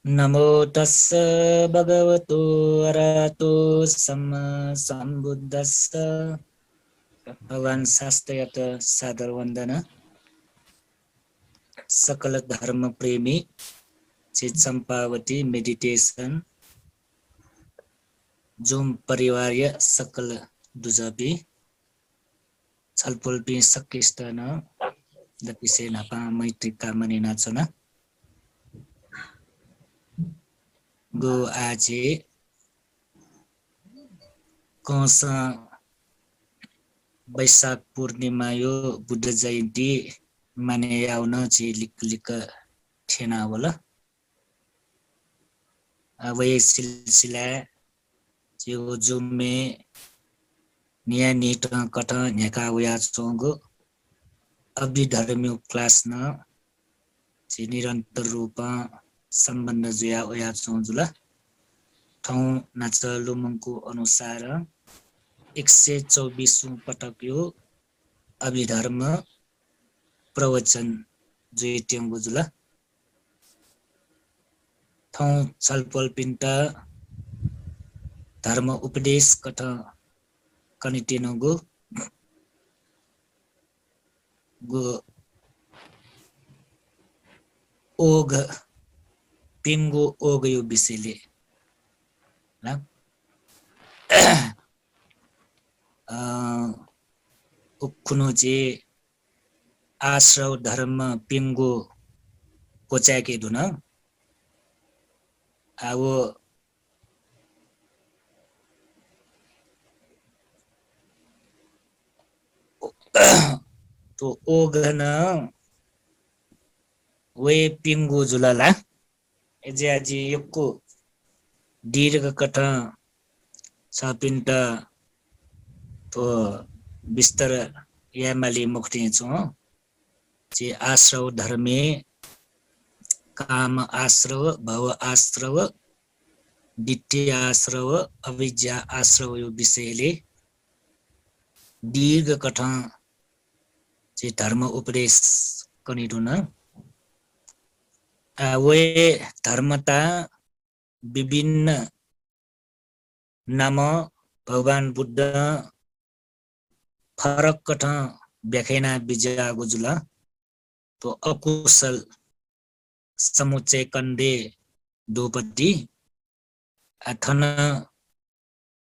नमो तस्स भगवतो अरहतो सम्मा सम्बुद्धस्स भगवान शास्त्रयत सादर वंदना सकल धर्म प्रेमी चित चंपावती मेडिटेशन जुम परिवार सकल दुजबी छलफल सकिस्तन दपिसे नापा मैत्रिका मनिना छना गो आजे कौस वैशाख पूर्णिमा यो बुद्ध जयन्ती माने आउन छि लिक लिक ठेना होला अब ये सिलसिला जो जुमे निया नीट कट नेका उया चोंगो अभी धर्मियो क्लास न छि निरन्तर रूपमा सम्बन्ध जुया उया चोंजुला ठौ नाच लुमङको अनुसार 124औं पटक यो अभिधर्म प्रवचन जुइत्यङ बुजुला ठौ छलफल पिन्टा धर्म उपदेश कथ कनिटिनगो गो ओग पिंगो ओग यो बिसेले ल उखुनु जे आश्रव धर्म पिंगो कोचाके दुन आवो तो ओगन वे पिंगो जुलाला एजे आजी यक्को दीर्घ कथ सपिन्ट तो बिस्तर यामाली मुक्ति छौ जे आश्रव धर्मे काम आश्रव भव आश्रव दिट्ඨि आश्रव अविद्या आश्रव यो विषयले दीर्घ कथा जे धर्म उपदेश कनिडुन वे धर्मता विभिन्न नाम भगवान बुद्ध फरक कथा व्याख्याना विजया गुजुला तो अकुशल समुच्चय कंदे दोपति अथन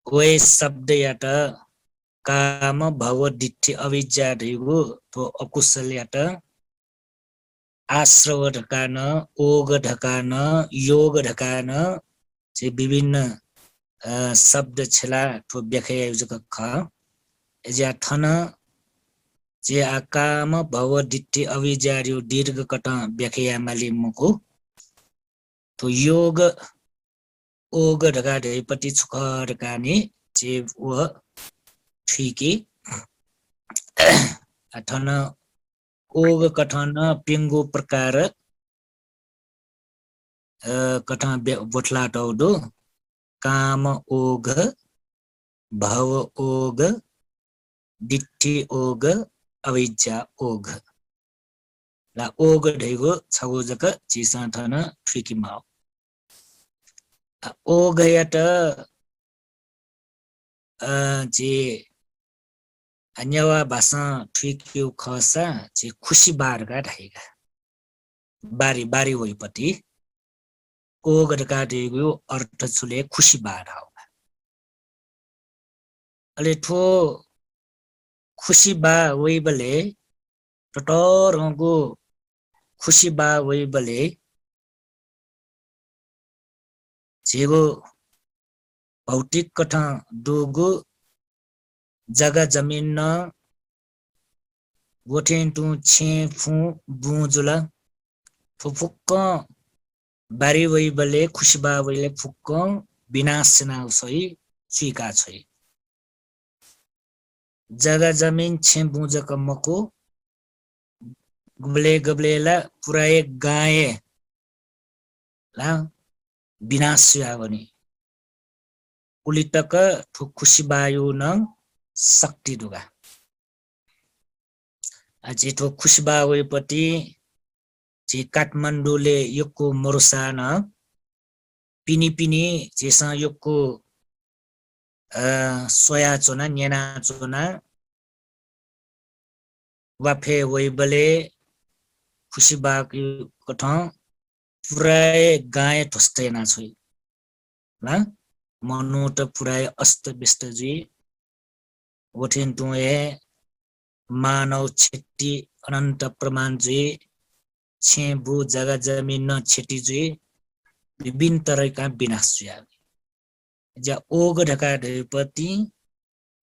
वे शब्द यात काम भव दिट्ठि अविद्या ढिगु तो अकुशल यात आश्रव ढकान ओग ढकान योग ढकान जे विभिन्न शब्द छला तो व्याख्या युजक ख एजा थन जे आकाम भव दिट्ठि अविद्या यो दीर्घ कट व्याख्या माली मुको तो योग ओग ढका ढेपति छुख ढकाने जे व ठीकी अथन ओग कथन पिंगो प्रकार कथा बोठला टौडो काम ओग भव ओग दिट्ठि ओग अविद्या ओग ला ओग ढेगो छगो जक चिसा थन ठिकी माओ ओग यात जे अन्यवा भाषा ठिक्यु खसा जे खुशी बारगा ढाइगा बारी बारी होइपति ओग ढका ढेगो अर्थ छुले खुशी बार हो अले ठो खुशी बा वही बले टटर गो खुशी बा वही बले जेगो भौतिक कथा दोगो जगह जमीन न गोठेन टु छे फु बुजुला फुफुक्क बारी वही बले खुशी बा वहीले फुक्क विनाश ना सही चुका छै जगह जमीन छे बुजक मको गबले गबलेला पुरा एक गाय ला विनाश आवनी उलिटक खुशी बायु न शक्ति दुगा अझै ठो खुशी बायु पति जे काठमाडौँले यको मरुसा न पिनी पिनी जे संयोगको सोया चोना न्याना चोना वाफे वैबले खुसी बाकी कठा पुराय गाय ठस्ते ना छोई ना मनु त पुराय अस्त व्यस्त जी वठिन तुए मानव छेटी अनन्त प्रमाण जी छेबु जगह जमिन न छेटी जी विभिन्न तरहका विनाश जुया ज्या ओग ढका ढेपति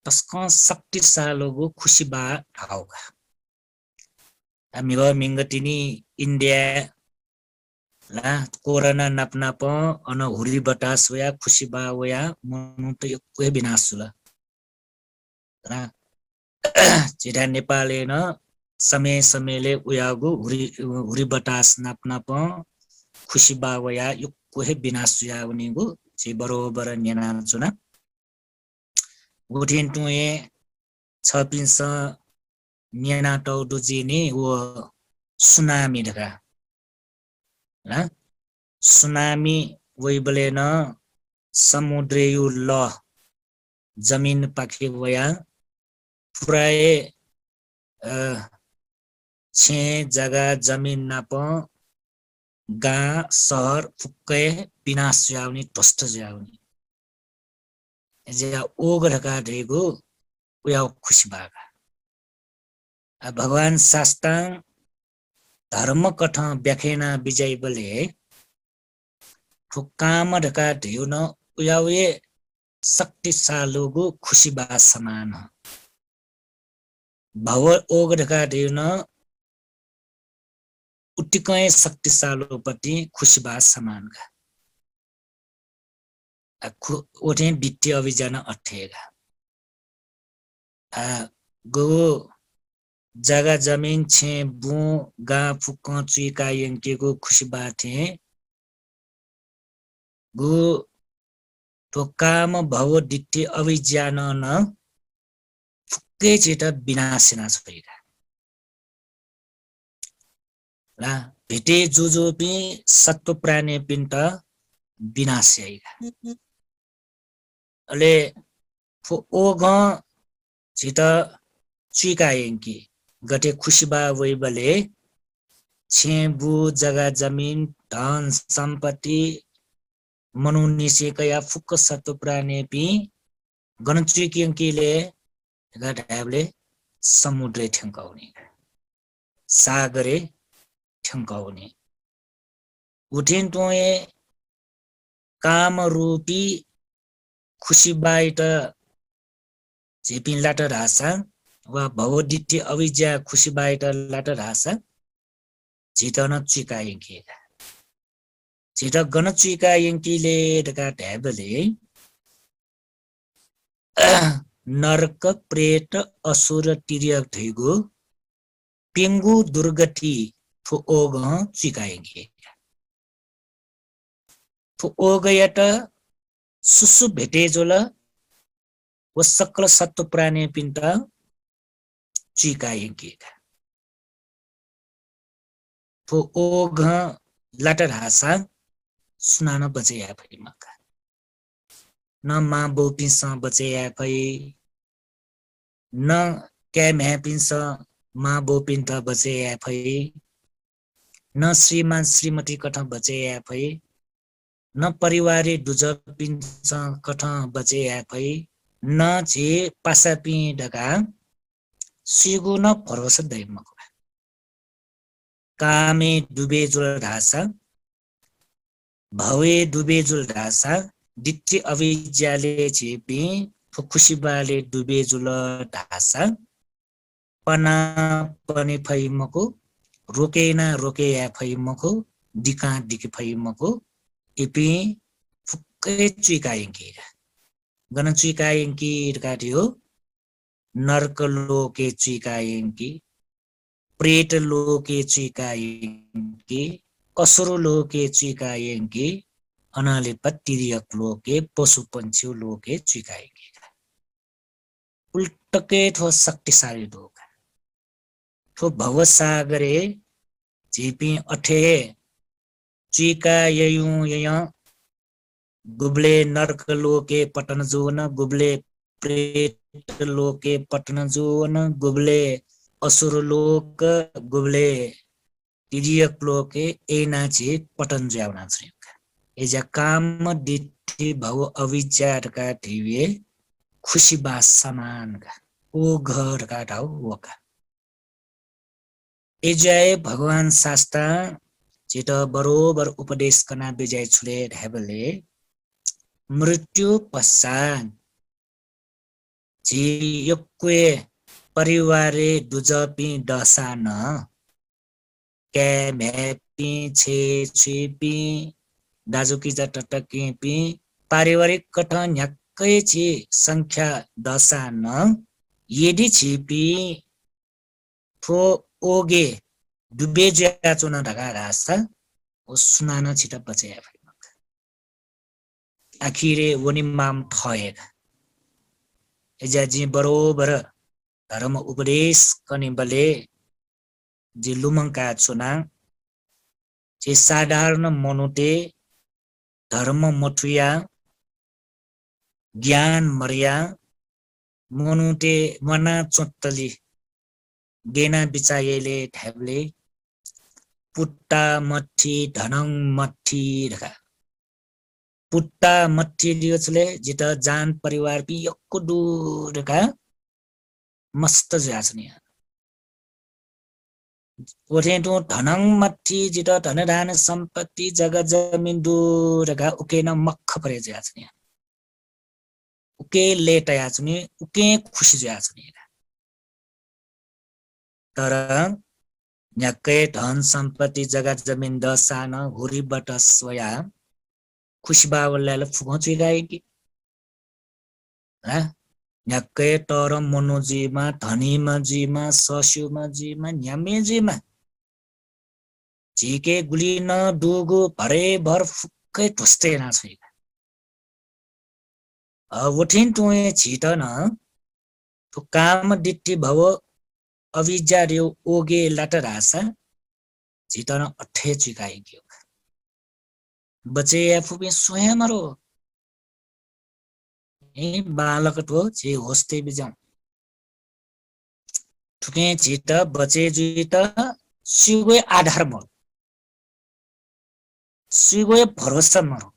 तस्का शक्तिशालोगो खुसी बा ठाउका हामी मिंगटिनी इन्डिया ला कोरोना नापनाप अन हुरी बटास वया खुसी बा वया मनु त कोही विनाश सुला रा चिरा नेपालले न समय समयले उयागु हुरी बटास नापनाप खुसी बा वया यो कोही विनाश सुया उनीगु जे बरोबर न्याना चुना गुठिन टुए छपिन्छ न्याना टौडु जिनी वो सुनामी ढका ना सुनामी वैबले न समुद्रेयु ल जमिन पाखे वया पुराय छे जगह जमिन नाप गा सहर फुक्कै विनाश जाउने ध्वस्त जाउने जे ओग ढका ढेगो उया खुसी बागा भगवान शास्त्र धर्म कथा व्याख्याना विजय बले ठुक्काम ढका ढेउ न उयावे शक्तिशालोगो खुसी बा समान भव ओग ढका ढेउ न उत्तिकै शक्तिशालोपट्टि खुसी बा समान का ओठे वित्तीय अभियान अठेगा गो जगह जमीन छे बु गा फुक चुका यंकेको खुसी बाथे गो तो काम भव दित्य अभियान न फुक्कै चेटा विनाशिना छैगा ला भेटे जो पि सत्व प्राणी पिन्ट विनाश आइगा अले फो ओग छिटा चुका यंकी गटे खुशीबा वैबले छेबु जगह जमीन धन सम्पत्ति मनुनिसेका या फुक्क सत्व प्राणी पि गणचुकी यंकीले गढाबले समुद्र ठंकाउने सागरे ठंकाउने उठिन तोए काम रूपी खुशीबाइट झेपिन लाटर हासा वा भवदित्य अविज्ञा खुशीबाइट लाटर हासा झिटन चुका यंकीगा झिट गण चुका यंकीले ढका ढ्याबले नरक प्रेत असुर तिर्यक धैगो पेंगु दुर्गति थो ओग चुका यंकीगा थो ओग यट सुसु भेटे जोला वो सकल सत्व प्राणी पिंटा चुका यंकीगा थो ओग लाटर हासा सुनान बचे या भई मका न माँ बोपिस बचे या भई न क्या महपिस माँ बोपिन त बचे या भई न श्रीमान श्रीमती कठ बचे या भई न परिवारे दुजपिन कठ बचे या भई न जे पासापि ढका सिगु न भरोसा दैमको कामे डुबे जुल ढासा भवे डुबे जुल ढासा दित्य अविज्ञाले चेपी खुशीबाले डुबे जुल ढासा पना पनि फैमको रोकेना रोके या फैमको दिका दिके फैमको इपि फुक्कै चुका यंकीगा गण चुका यंकी काटियो नरक लोके चुका यंकी प्रेत लोके चुका यंकी असुर लोके चुका यंकी अनाले पत्तिरियक लोके पशु पंछी लोके चुका यंकी उल्टके थो शक्तिशाली लोग थो भवसागरे झिपी अठे चुका ययु यय गुब्ले नर्क लोके पटन जोन गुब्ले प्रेत लोके पटन जोन गुब्ले असुर लोक गुब्ले तिरियक लोके एनाचे पटन जावना छ एजा काम दिठी भव अविचार का थिवे खुशी बास समान का ओ घर का ठाउ वका एजाए भगवान शास्त्र चित बरोबर उपदेश कना विजय छुले ढेबले मृत्यु पश्चात जी यक्वे परिवारे दुजपी दसान के मेपी छे छुपी दाजुकी जटटकी पी पारिवारिक कठ न्याक्कै छि संख्या दसान यदि छिपी थो ओगे दुबे ज्या चुना ढका रास्ता ओ सुनाना छिटा बचे आखिरे वनि माम थएक एजा जी बरोबर धर्म उपदेश कनि बले जी लुमंका चुना जे साधारण मनुते धर्म मठुया ज्ञान मर्या मनुते मना चोत्तली गेना बिचायले ठ्याबले पुट्टा मट्ठी धनङ मट्ठी रखा पुट्टा मट्ठी लियोचले जित जान परिवार पि यक्को दूर का मस्त जाचनी ओथे तो धनङ मट्ठी जित धनधान सम्पत्ति जग्गा जमिन दूर का उकेन मक्ख परे जाचनी उके लेट याचनी उके खुशी जाचनी तर न्याक्कै धन सम्पत्ति जग्गा जमिन दसान हुरीबाट स्वया खुशबावल्लाले फुगोची गाएकी न्याक्कै तर मनोजीमा धनीमा जीमा सस्युमा जीमा न्यामे जीमा झिके गुलिन डुगो भरे भर फुक्कै ठुस्ते ना छ उठिन टुए छिट न तो काम दिट्टी भव अविजार्यो ओगे लाट रासा छिटन अठे चिकाइक्यो बचे आफूबे स्वयं रो ए बालक तो जे होस्ते बिजाउ ठुके छिट बचे जुत सिगोय आधार मरो सिगोय भरोसा मरो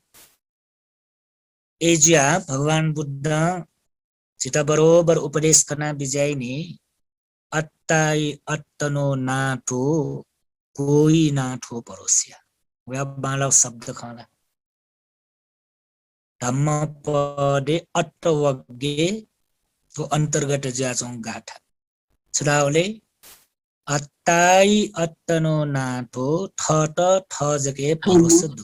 एजिया भगवान बुद्ध चिता बरोबर उपदेश करना बिजाइनी अत्ताई अत्तनो नाठो कोई नाठो परोसिया वे बालक शब्द खाला धम्म पदे अट्टवग्गे तो अंतर्गत जाचों गाठा छुडाउले अत्ताई अत्तनो नाठो थट थजके भरोसा दु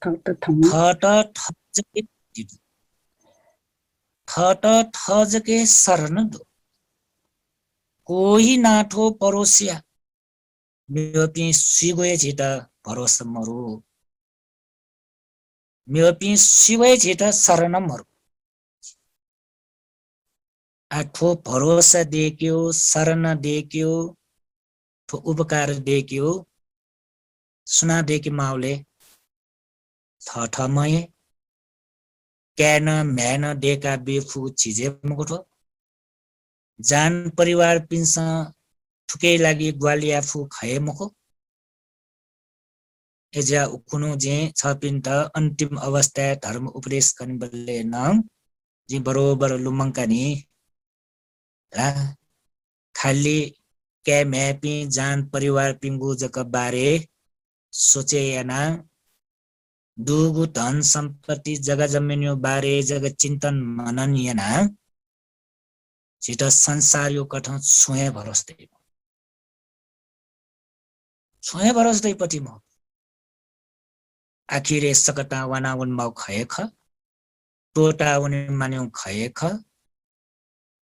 थट थजके दिदु थट थजके शरण दु कोही नाठो परोसिया मेपी सिगोय छिटा भरोसा मरु मेपी सिगोय छिटा शरण मरु आठो भरोसा देक्यो शरण देक्यो तो उपकार देक्यो सुना देकी माउले थठमय क्यान म्यान देका बेफु चिजे मगोठो जान परिवार पिन्सा ठुकै लागि ग्वालिया फु खए मको एजा उकुनु जे छपिन्त अन्तिम अवस्था धर्म उपदेश कनि बल्ले न जी बरोबर लुमंकानी रा खाली के म्यापी जान परिवार पिंगु जक बारे सोचे याना दुगु धन सम्पत्ति जग्गा जमिन्यो बारे जग चिन्तन मनन याना छिट संसार यो कठ छुए भरोस्दै पति म आखिरे सकता वनावन माउ खएख टोटा उनी मान्यौ खएख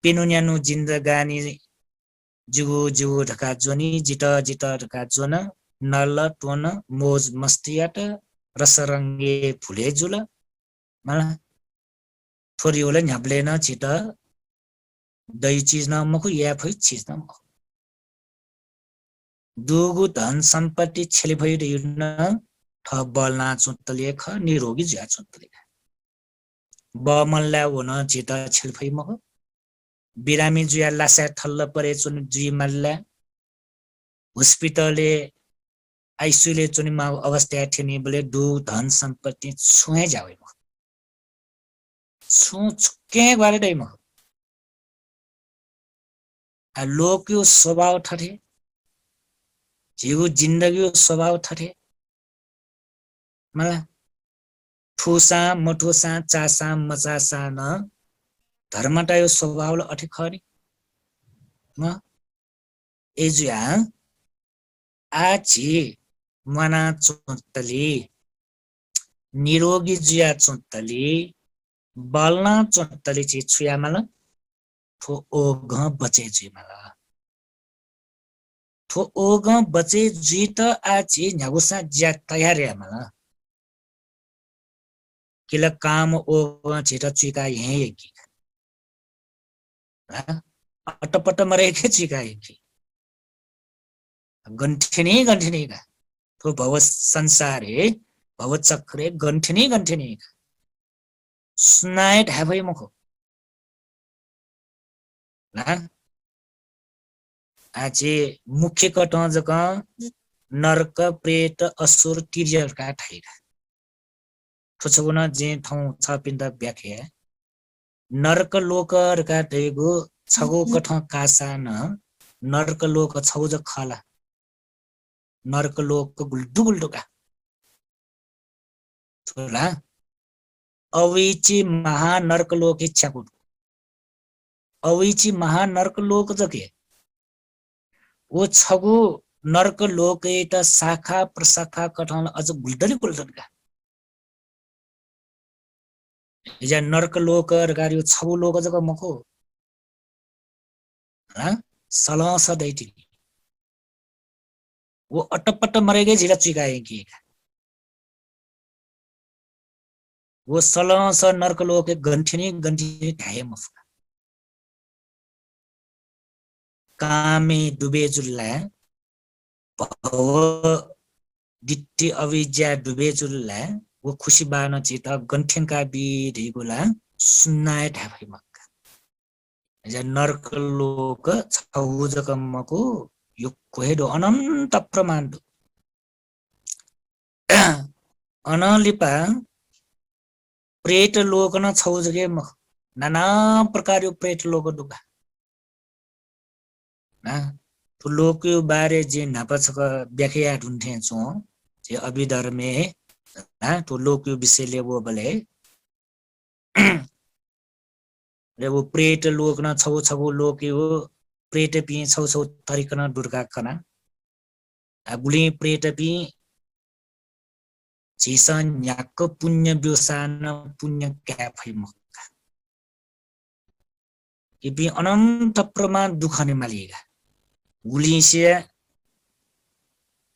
पिनुन्यानु जिन्दगानी जुगु जुगु ढका जोनी जित जित ढका जोन नल टोन मोज मस्तियाट रसरङ्गे फुले जुल मला थोरी होला न्याप्ले न छिट दही चीज न मको या फै चीज न मको दुगु धन सम्पत्ति छेले भइदिउन ठ बलना चुत्तले ख निरोगी ज्या चुत्तले बमल्ला होन जित छिल्फै मख बिरामी जुया लासा थल्ल परे चुन जुई मल्ला हस्पिटलले आइसुले चुनिमा अवस्था थिनी बोले दु धन सम्पत्ति छुए जावे मख छु छुके गरे दै मख आ लोकयो स्वभाव ठथे जीव जिन्दगी स्वभाव ठथे मला ठुसा मठुसा चासा मचासा न धर्मटा यो स्वभाव अठे खरी म एजुया आछि मना चोतली निरोगी जुया चोतली बलना चोतली छि छुया मला ठो ओघ बचे जी मला ठो ओघ बचे जी त आछि न्यागुसा ज्या तयार या मला किला काम ओघ छिटा चुका यही की अटपट मरे के चुका की गंठिनी गंठिनी का तो भव संसारे भव चक्रे गंठिनी गंठिनी का सुनाए ढाबै मखो ना आजे मुख्य कट जक नरक प्रेत असुर तिर्य का ठाइरा ठोछगुन जे ठाउँ छ पिन्द व्याख्या नरक लोक का दैगो छगो कठ कासा न नरक लोक छौ ज खला नरक लोक गुल्डु गुल्डु का छोला अविची महानरक लोक इच्छाको अविची महानरक लोक जके वो छगु नरक लोक त शाखा प्रशाखा कठन अझ गुल्डली गुल्डन का इजा नरक लोक रगारि छगु लोक जक मखो ह सलस दैति वो अटपट मरेगे झिला चुकाए की वो सलस नरक लोक गंठिनी गंठिनी ढाए मफका कामे डुबे जुल्ला भव दिट्टी अविज्या डुबे जुल्ला वो खुशी बान चित गंठिनका बिधेगुला सुन्नाए ढाफै मक्का जा नरक लोक छौ जकम्मको यो कोहेडो अनन्त प्रमाण अनलिपा प्रेत लोक न छौ जगे मख नाना प्रकार यो प्रेत लोक दुखा ना तो लोक यो बारे जे नापछक व्याख्या ढुन्थे छौ जे अभिधर्मे ना तो लोक यो विषय लेबो बले रे वो प्रेत लोक न छौ छौ लोक यो प्रेत पि छौ छौ तरिकन दुर्गा कना गुली प्रेत पि जिसन याक पुण्य व्योसान पुण्य क्याफै मक्का कि बि अनन्त प्रमाण दुखने मालिगा गुलिसे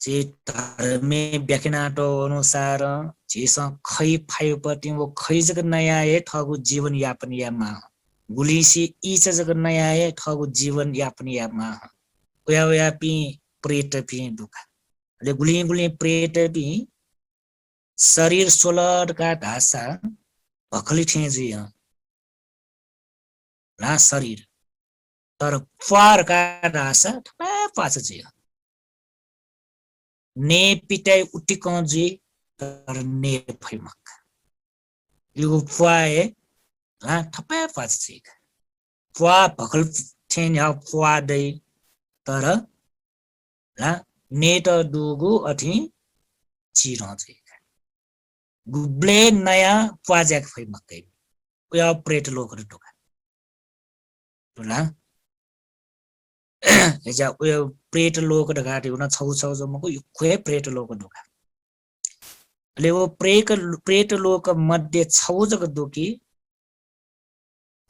जे धर्मे व्याख्यानाटो अनुसार जेस खै फाइपति वो खै जग नयाँ है ठगु जीवन यापन यामा गुलिसे इच जग नयाँ है ठगु जीवन यापन यामा ओया ओया पि प्रेत पि दुख ले गुली गुली प्रेत पि शरीर सोलर का ढासा भखली ठेजुय ना शरीर तर फार का ढासा पाछ जिय ने पिटाई उटिक जी तर ने फैमक यो फुआए ला थपे पाछ जिक फुआ भखल ठेन या फुआ दै तर ला ने त दुगु अथि चिरो जिक गुब्ले नया प्वाजक फै मकै उया प्रेट लोक टोका टोला एजा उया प्रेट लोक ढगाटे उना छौ छौ जमको युखे प्रेट लोक ढोका ले वो प्रेट लोक मध्य छौ जग दोकी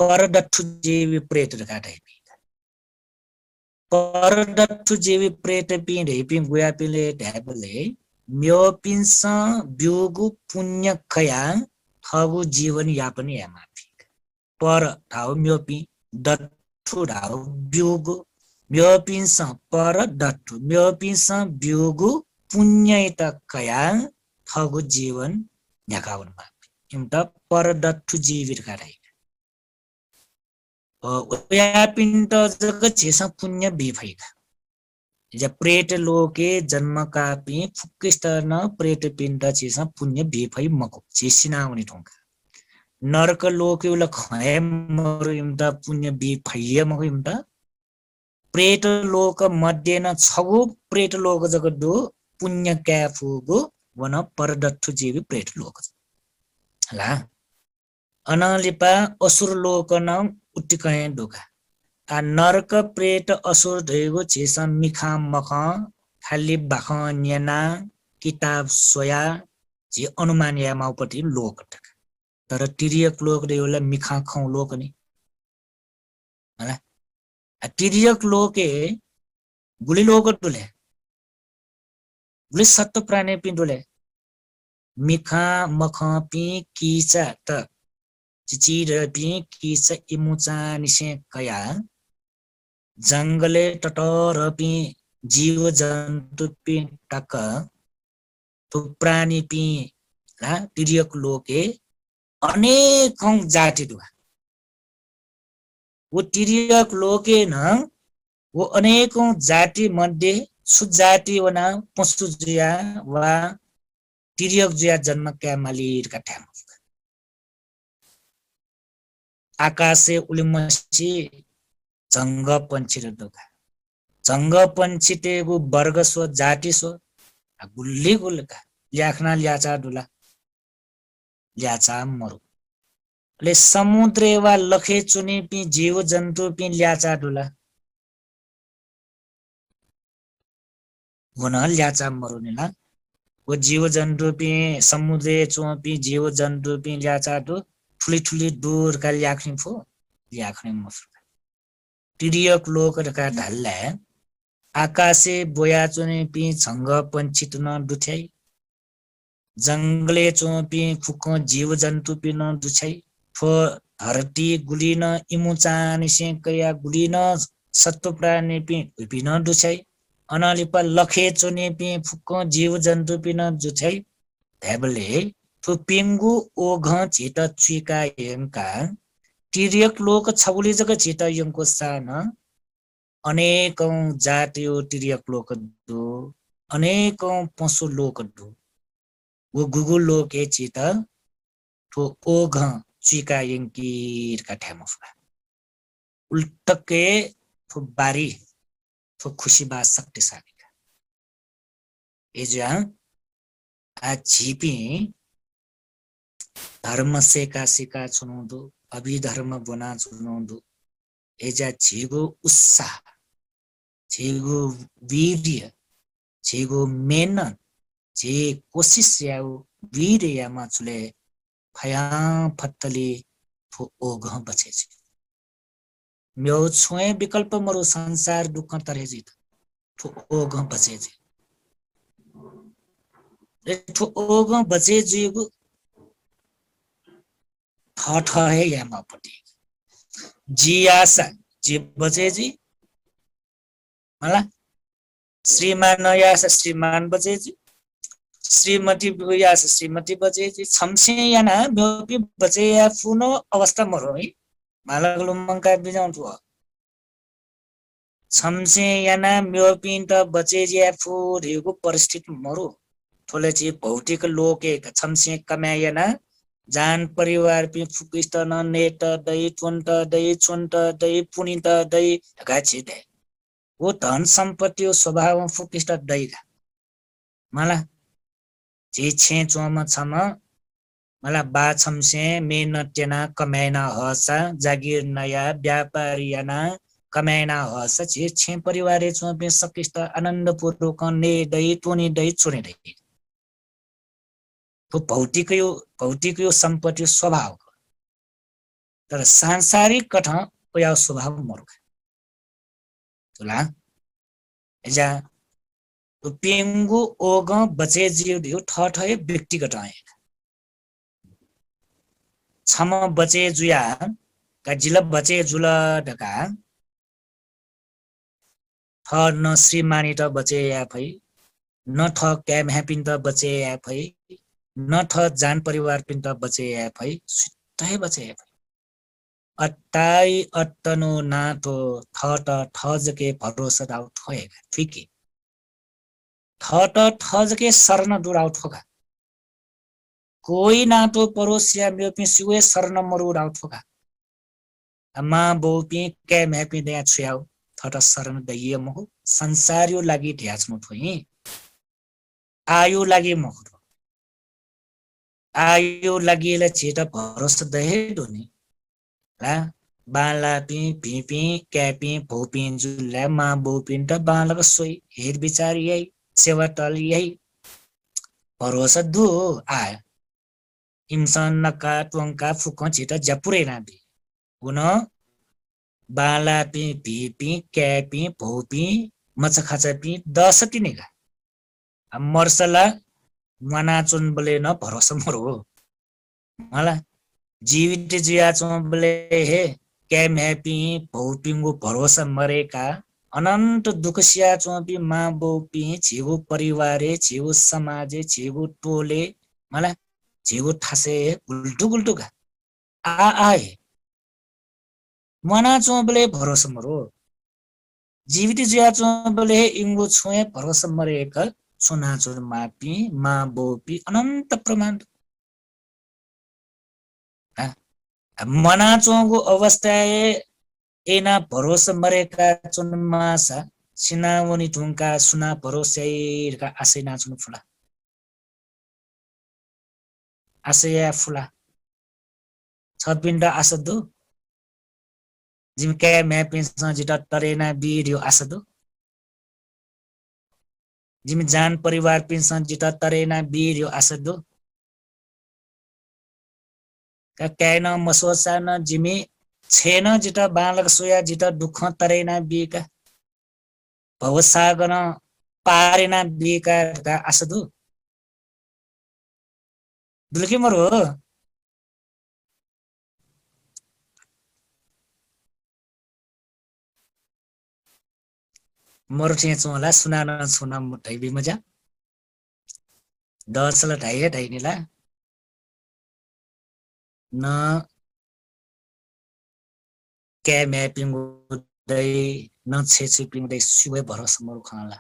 परदठु जेवी प्रेट ढगाटे परदठु जेवी प्रेट पि ढेपि गुया पिले ढाबले म्योपिन्स ब्योगु पुण्य खया थगु जीवन यापन यामाफि पर ठाउ म्योपि दठु ढाउ ब्योगु म्योपिन्स पर दठु म्योपिन्स ब्योगु पुण्य त खया थगु जीवन न्याकावन माफि इमता परदत्थु जीविर काराई या पिंड जग चेसा पुण्य बिफैका या प्रेत लोके जन्म कापी फुक्किस्टन प्रेत पिंड चेसा पुण्य बिफै मको चेसिना उनी ठोंका नरक लोके उला खय मरु इमता पुण्य बिफैय मको इमता प्रेत लोक मध्ये न छगु प्रेत लोक जगदु पुण्य क्याफुगु वन परदत्थु जीवी प्रेत लोक हला अनलिपा असुर लोक न उट्टिकय डोका आ नरक प्रेत असुर धैगु छेसा मिखा मख खाली बाख न्यना किताब सोया जे अनुमान या माउपटी लोक टक तर तिरियक लोक देउला मिखा खौ लोक नि हला तिरियक लोके गुली लोक डुले गुली सत्व प्राणी पिंडुले मिखा मख पि किचा त चिचिर पि किचा इमुचा निसे कया जंगले टटर पि जीव जन्तु पि टक तो प्राणी पि ला तिरियक लोके अनेकौं जाति दुआ वो तिरियक लोके न वो अनेकौं जाति मध्ये सुजाति वना पशु जुया वा तिरियक जुया जन्म क्या मालिर का ठ्याम आकाशे उलिमसी जंग पंछी र दोका जंग पंछी तेगु वर्ग सो जाति सो गुल्ली गुल्का ल्याखना ल्याचा दुला ल्याचा मरु ले समुद्र वा लखे चुनी पि जीव जन्तु पि ल्याचा दुला वन ल्याचा मरु निला वो जीव जन्तु पि समुद्र चोपि जीव जन्तु पि ल्याचा दु ठुली ठुली दूर का ल्याख्ने फो ल्याख्ने मफु तिरियक लोक का ढल्ला आकाशे बोया चुने पि छंग पंछित न दुछै जंगले चोपि फुक जीव जन्तु पि न दुछै फो धरती गुलिन इमुचानी से कया गुलिन सत्व प्राणी पि न दुछै अनालिपा लखे चुने पि फुक जीव जन्तु पि न दुछै धेबले फु पिंगु ओघ चित चुका यंका तिरियक लोक छगुली जग चित यंको सान अनेकौं जातियो तिरियक लोक दु अनेकौं पशु लोक दु वो गुगु लोके चित ठो ओघ चुका यंकीर का ठ्यामफा उल्टके ठो बारी ठो खुशी बा शक्तिशाली का एजा आ झिपी धर्म से का सिका चुनौदु अभिधर्म बना चुनौदु एजा झिगो उत्साह झिगो वीर्य झिगो मेहनत जे कोशिश याउ वीर या माचुले फया फत्तली फो ओघ बचे छ म्यो छोए विकल्प मरु संसार दुख तरे जित फो ओघ बचे छ ठो ओघ बचे जिगु ठ है या मापटी जियासा जे बचे जी मला श्रीमान यास श्रीमान बचे जी श्रीमती यास श्रीमती बचे जी छमसे याना म्योपि बचे या फुनो अवस्था मरो है मालगलु मंका बिजाउँ थु छमसे याना म्योपि त बचे जी फु रेगु परिस्थिति मरो थोले छि भौतिक लोके छमसे कमायना जान परिवार पि फुकिस्त न नेट दई चुन्ट दई पुनित दई गाछि दे वो धन सम्पत्ति स्वभाव फुकिस्त दई मला जे छे चोम छम मला बा छमसे मेहनतना कमाइना हसा जागिर नया व्यापारीना कमाइना हसा जे छे परिवार चोपे सकिस्त आनन्द पूर्वक ने दई टोनी दई चुने दई तो भौतिक यो सम्पत्ति स्वभाव तर सांसारिक कठ या स्वभाव मरुख तुला एजा तो पेंगु ओग बचे जियो दियो ठठय व्यक्तिगत आए छम बचे जुया का जिल बचे जुला ढका थ न श्रीमानी त बचे या फै न थ क्याम ह्यापिन त बचे या फै न थ जान परिवार पिन त बचे या भई सुतै बचे या भई अट्टाई अट्टनो नातो थ त थ जके भरोसा दाउ ठोएगा ठीक है थ त थ जके शरण दुराउ ठोका कोई नातो परोसिया मेरो पि सुए शरण मरु राउ ठोका मा बोपी के मैपी दया छ्याउ थ त शरण दैय महो संसारियो लागि ढ्याच्नु थोइ आयु लागि महो आयु लागि ल छिट भरोसा दहे दोनी ला बाला पि पिपि क्यापि भोपिन जुल्ला मा बोपिन त बालक सोई हेर विचार यही सेवा टल यही भरोसा दु आय इंसान नका त्वंका फुक छिट जपुरे नाबी गुन बाला पि पिपि क्यापि भोपि मचखाचा पि 10 तिनेगा मर्सला मना चुन बले न भरोसा मरो मला जीवित जिया चोबले हे कैम हैप्पी भौपिंगो भरोसा मरेका अनन्त दुखसिया चोपी मा बोपी छेगो परिवारे छेगो समाजे छेगो टोले मला छेगो ठासे गुल्टु गुल्टु का आ आए मना चोबले भरोसा मरो जीवित जिया चोबले इंगो छोए भरोसा मरेका सुना चोर मापी मा बोपी अनन्त प्रमाण मना चोगो अवस्था एना भरोसा मरेका चुन मासा सिनावनी ठुंका सुना भरोसा का आशय नाचुन फुला आशय फुला छपिन्ड आसदो जिमके मैपिन जिटा तरेना वीडियो आसदो जिम जान परिवार पिन जिटा तरेना वीडियो आसदो का कैना मसोसा न जिमी छेन जिटा बालक सोया जिटा दुख तरेना बीका भवसागन पारेना बीका का आसदु दुलके मरो मरो चेचोला सुनाना सुना मुठै बि मजा दसला ढाई ढाइनेला न क्या मैपिंग उदै न छेछिपिङ उदै सुवे भरोसा मरु खाला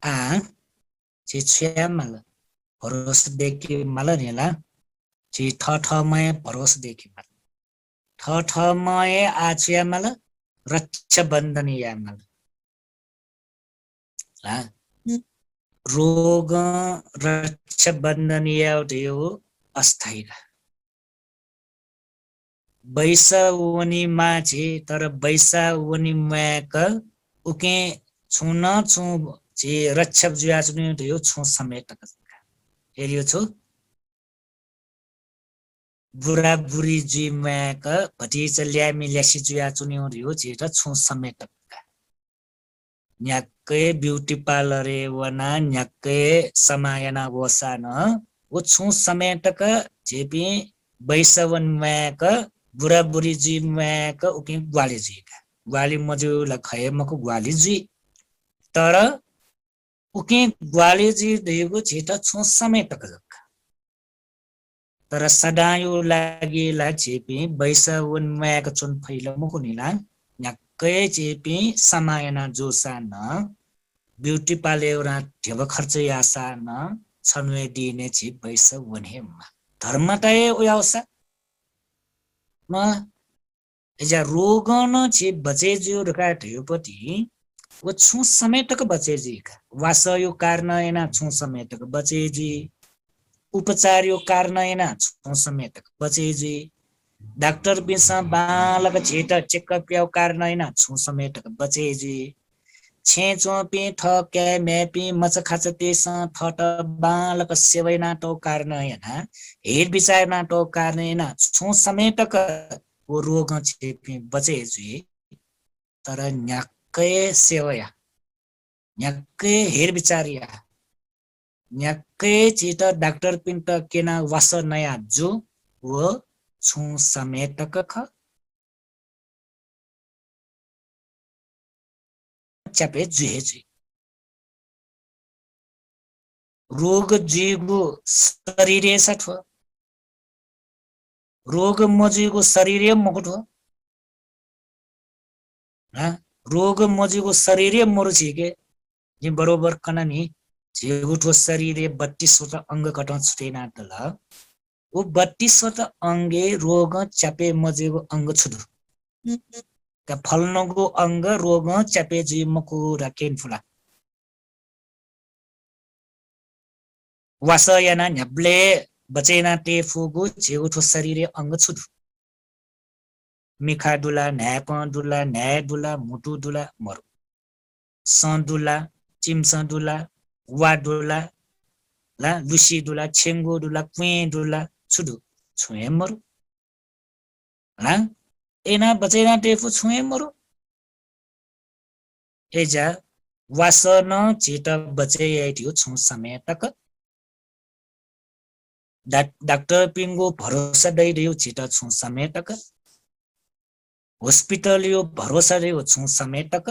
आ छि छ्या मल भरोसा देखि मल नेला छि ठ ठ मय भरोसा देखि मल ठ ठ मय आछ्या मल रक्षा बन्धन या मल ला रोग रक्षा बन्धन या हो अस्थायी बैसा वनी माछे तर बैसा वनी मैक उके छुन छु जे रक्षक जुया चुनि थियो छु समेत हेरियो छु बुरा बुरी जी मैक भटी चल्या मिल्यासी जुया चुनि थियो जेटा छु समेत न्याक्कै ब्यूटी पार्लर वना न्याक्कै समायना वसान वो छु समेतक जेपी बैसवन मैक बुरा बुरी जी मैक उके ग्वाली जी ग्वाली मजु लखय मको ग्वाली जी तर उके ग्वाली जी देगो छेटा छु समेतक तर सदायो लागि ला चेपी बैसवन मैक चुन फैल मको निला न्याक्कै चेपी समायना जोसान ब्यूटी पार्लर ढेव खर्च यासान छनवे दिने छि बैस वने धर्म तय उयावसा म एजा रोगन छि बचे जो रका ढेवपति वो छु समेतक बचे जी वासयो कारण एना छु समेतक बचे जी उपचार यो कारण एना छु समेतक बचे जी डाक्टर बिसा बालक छेट चेकअप यो कारण एना छु समेतक बचे जी छे चोपी ठके मेपी मच खाच तेस थट बालक सेवैना तो कारण हैन हेर विचारना तो कारण हैन छु समेतक वो रोग छेपी बचे जुई तर न्याक्कै सेवया न्याक्कै हेर विचारिया न्याक्कै चित डाक्टर पिन त केना वास नया जो वो छु समेतक ख च्यापे जुहे जुई रोग जीगो शरीरे सठो रोग मजीगो शरीरे मगठो हाँ रोग मजीगो शरीरे मरुची के जी बरोबर कननी जेगुठो शरीरे 32वटा अंग कटन छुटेना तल वो 32वटा अंगे रोग चापे मजेगो अंग छुदु का फलनको अंग रोग चापे जी मको राकेन फुला वासयाना न्याब्ले बचेना ते फुगु जेगुठो शरीरे अंग छुदु मिखा दुला न्याप दुला न्याय दुला मुटु दुला मरु सन्दुला चिमसन्दुला वा दुला ला लुसी दुला छेंगो दुला क्वे दुला छुदु छुए मरु ला एना बचेना टेफु छुए मरु एजा वासन चित बचे याइटियो छु समय तक डाक्टर पिंगो भरोसा दै रियो चित छु समय तक हॉस्पिटल यो भरोसा रियो छु समय तक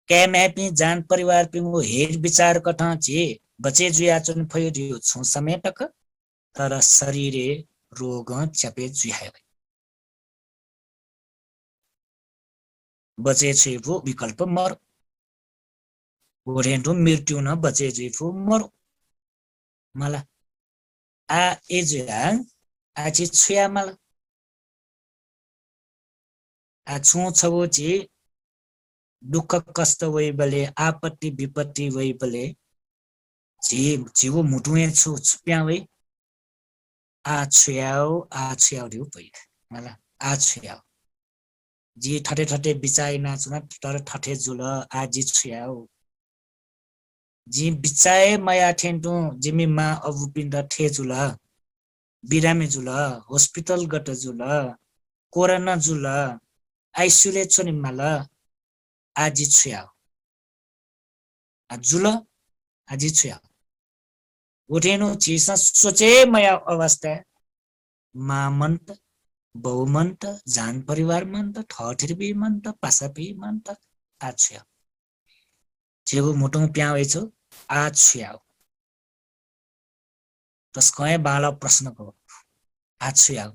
कैम हैपी जान परिवार पिंगो हेर विचार कथा चे बचे जुया चुन फयो रियो छु समय तक तर शरीरे रोग चपे जुया बचे छेफु विकल्प मर ओरेन्टो मृत्यु न बचे छेफु मर मला आ एजा आ छि छुया मला आ छु छबो छि दुःख कष्ट वइ बले आपत्ति विपत्ति वइ बले जी जीवो मुटुए छु छुप्या वइ आ छुयाउ दिउ पइ मला आ छुयाउ जी ठटे ठटे बिचाइ ना चुना तर ठटे जुल आजी छुयाउ जी बिचाए माया ठेन्टु जिमी मा अबु पिन्द ठे जुल बिरामे जुल हॉस्पिटल गट जुल कोरोना जुल आइसुले छोनि माल आजी छुयाउ आ जुल आजी छुयाउ उठेनु चीसा सोचे माया अवस्था मामन्त बहुमन्त जान परिवार मन्त ठठिरबी मन्त पासापी मन्त आछ्या जेगो मोटो प्याउ छ आछ्याउ तस्कय बाला प्रश्नको आछ्याउ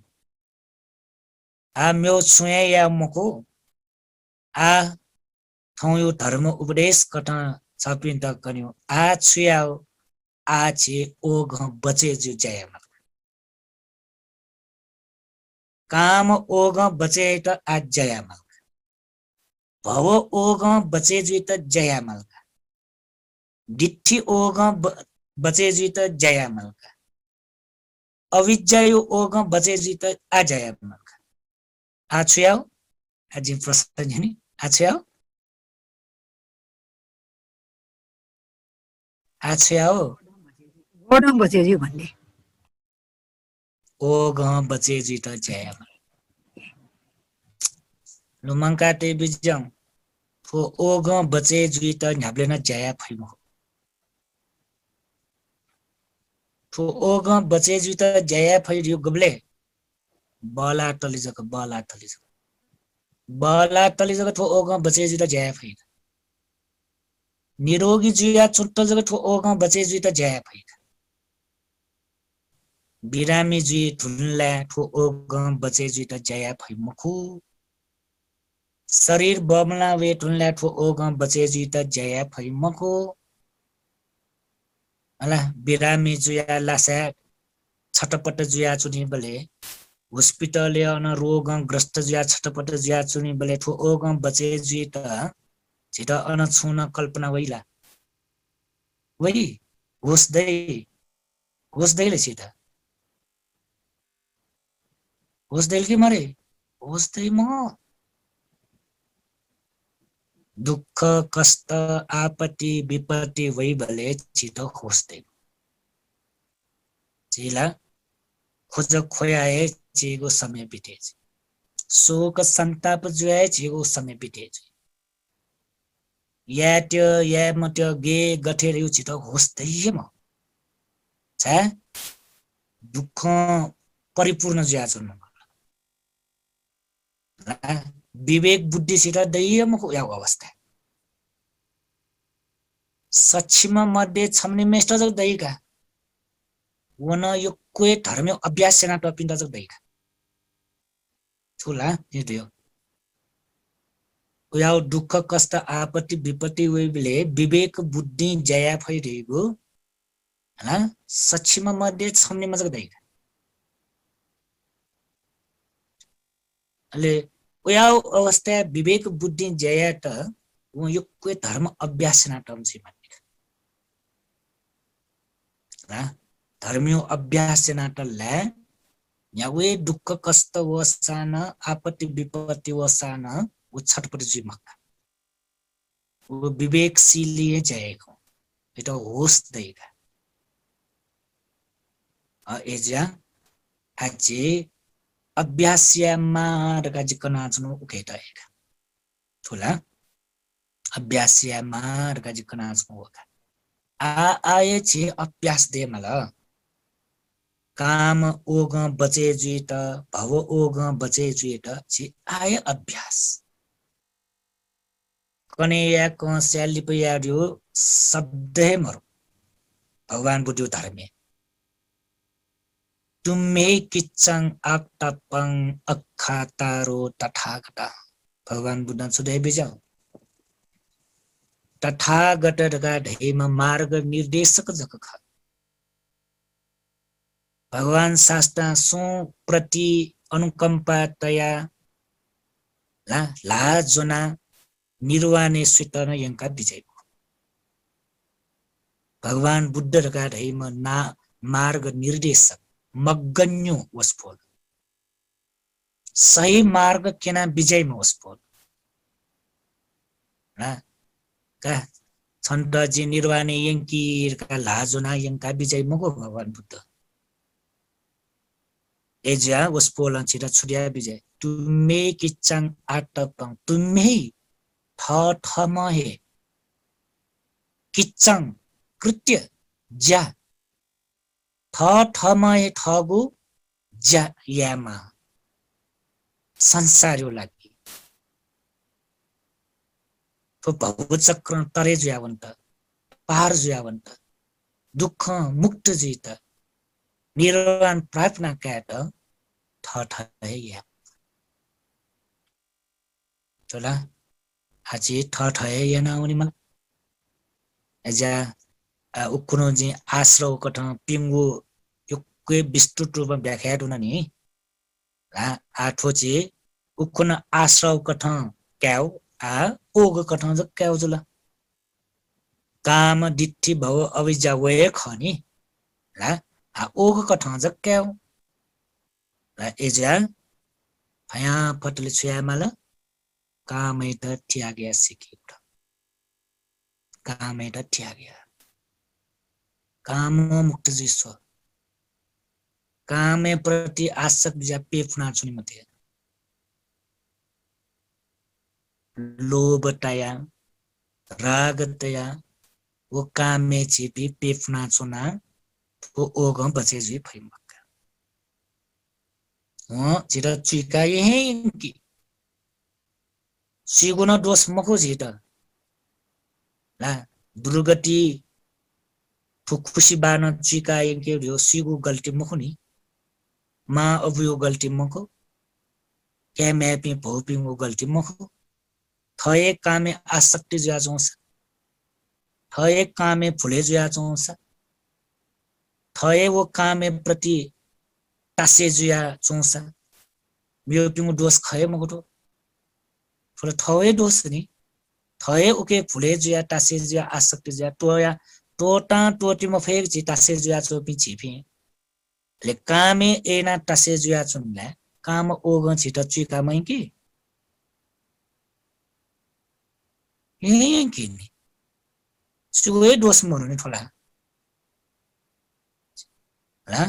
आ म्यो छुए या मको आ थौ यो धर्म उपदेश कथा छपिन त कन्यो आछ्याउ आछे ओघ बचे जु जयमा काम ओघ बचे त आज जयमा भव ओघ बचे जु त जयमा डिठी ओघ बचे जु त जयमा अविजय ओघ बचे जु त अजयमा आछ्याउ आजि प्रश्न नि आछ्याउ आछ्याउ गोडम बचेजी भन्ने ओघ बचे जु त जयमा लुमंका ते बिजम फो ओघ बचे जु त न्याब्ले न जया फैमो फो ओघ बचे जु त जया फैरियो गबले बला तली जग ठो ओघ बचे जु त जया फै निरोगी जुया छुट्ट जग ठो ओघ बचे जु त जया फै बिरामी जुई ठुल्ला ठो ओघ बचे जु त जया फै मखु शरीर बमला वे ठुल्ला ठो ओघ बचे जु त जया फै मखु अला बिरामी जुया लासा छटपट जुया चुनी बले हॉस्पिटल या न रोग ग्रस्त जुया छटपट जुया चुनी बले ठो ओघ बचे जुई त छिटा अन छुन कल्पना वइला वइ होस्दै ले छिटा होस्दै कि मरे होस्दै म दुःख कष्ट आपत्ति विपत्ति वइ बले छिटो होस्दै चिला खोज खोयाए चेगो समय बिते शोक संताप जुए चेगो समय बिते या त्यो या म त्यो गे गठेर यु छिटो होस्दै म छ दुःख परिपूर्ण जुया छ विवेक बुद्धि सित दैयम को या अवस्था सक्षिम मध्ये छम्नि मेष्ट जग दैका वन यो कोही धर्म अभ्यास सेना टपिन्दा जग दैका ठुला यो याव दुःख कष्ट आपत्ति विपत्ति वेले विवेक बुद्धि जया भइरहेको हैन सक्षिम मध्ये छम्नि मजक दैका अले याव अवस्था विवेक बुद्धि जया त यो कोही धर्म अभ्यास सेना टम चाहिँ मान्ने धर्मियो अभ्यास सेना टल्ला यावे दुःख कष्ट वसान आपत्ति विपत्ति वसान वो छटपट जिमक वो विवेकशीलिए जाएको एटा होस दैका एजा आजे अभ्यासया मार्ग जिकना जुनो उकेटा एका ठुला अभ्यासया मार्ग जिकना जुनो उका आए छे अभ्यास दे मला काम ओग बचे जुइत भव ओग बचे जुइत छि आय अभ्यास कनेया क स्यालिप याड्यो शब्दे मरो भगवान बुद्धि धर्मे तुमे किच्चङ आक्तपङ अखातारो तथागत भगवान बुद्ध सुदे बिजाउ तथागत रगा ढेम मार्ग निर्देशक जक ख भगवान शास्त्र सो प्रति अनुकंपा तया ला जोना निर्वाणे स्वीतन यंका विजय भगवान बुद्ध रका ढैम ना मार्ग निर्देशक मग्गन्यो वस्फोल सही मार्ग केना विजय में वस्फोल ना का छन्द जी निर्वाणे यंकी का लाजोना यंका विजय मगो भगवान बुद्ध एजा वस्फोल छिरा छुडिया विजय तुमे किच्चङ आटपङ तुमे ठठमहे किच्चङ कृत्य ज्या ठठमहे ठगु ज्या यामा संसारयो लागि तो भवचक्र तरे जुयावन्त पार जुयावन्त दुःख मुक्त जित निर्वाण प्रार्थना काट ठठहे या चला आछि ठठहे या नाउनी म एजा उकुनो जी आश्रव कठ पिंगु युक्के विस्तृत रूपमा व्याख्या हुन नि आठो छि उकुन आश्रव कठ क्याउ आ ओग कठ ज क्याउ जुल काम दिठि भव अविजा वे खनि ला आ ओग कठ ज क्याउ ला एजा भया पटले छयामाला कामै त त्याग्या सिकिउट कामै त त्याग्या काम मुक्त जिस्व कामे प्रति आसक्त बिजा पेफुना छुनि मते लोभ तया राग तया वो कामे छिपी पेफुना छुना वो ओग बचे जी फैमक हो जिरा चुका यही की सिगुना दोष मको जिता ला दुर्गति फुकुसी बान चुका यंके यो सिगु गल्ती मको नि मा अब यो गल्ती मको क्या मैपी भोपिङ वो गल्ती मको थये कामे आसक्ति जुया जोंस थये कामे फुले जुया जोंस थये वो कामे प्रति तासे जुया जोंस मेरो पिङ दोष खये मको तो फुले थये दोष नि थये उके फुले जुया तासे जुया आसक्ति जुया टोया टोटा टोटी म फेक जी तासे जुया चोपी छिपी ले कामे एना तासे जुया चुनला काम ओग छिट चुका मै की यही नि सुवे दोष मरु नि थोला ला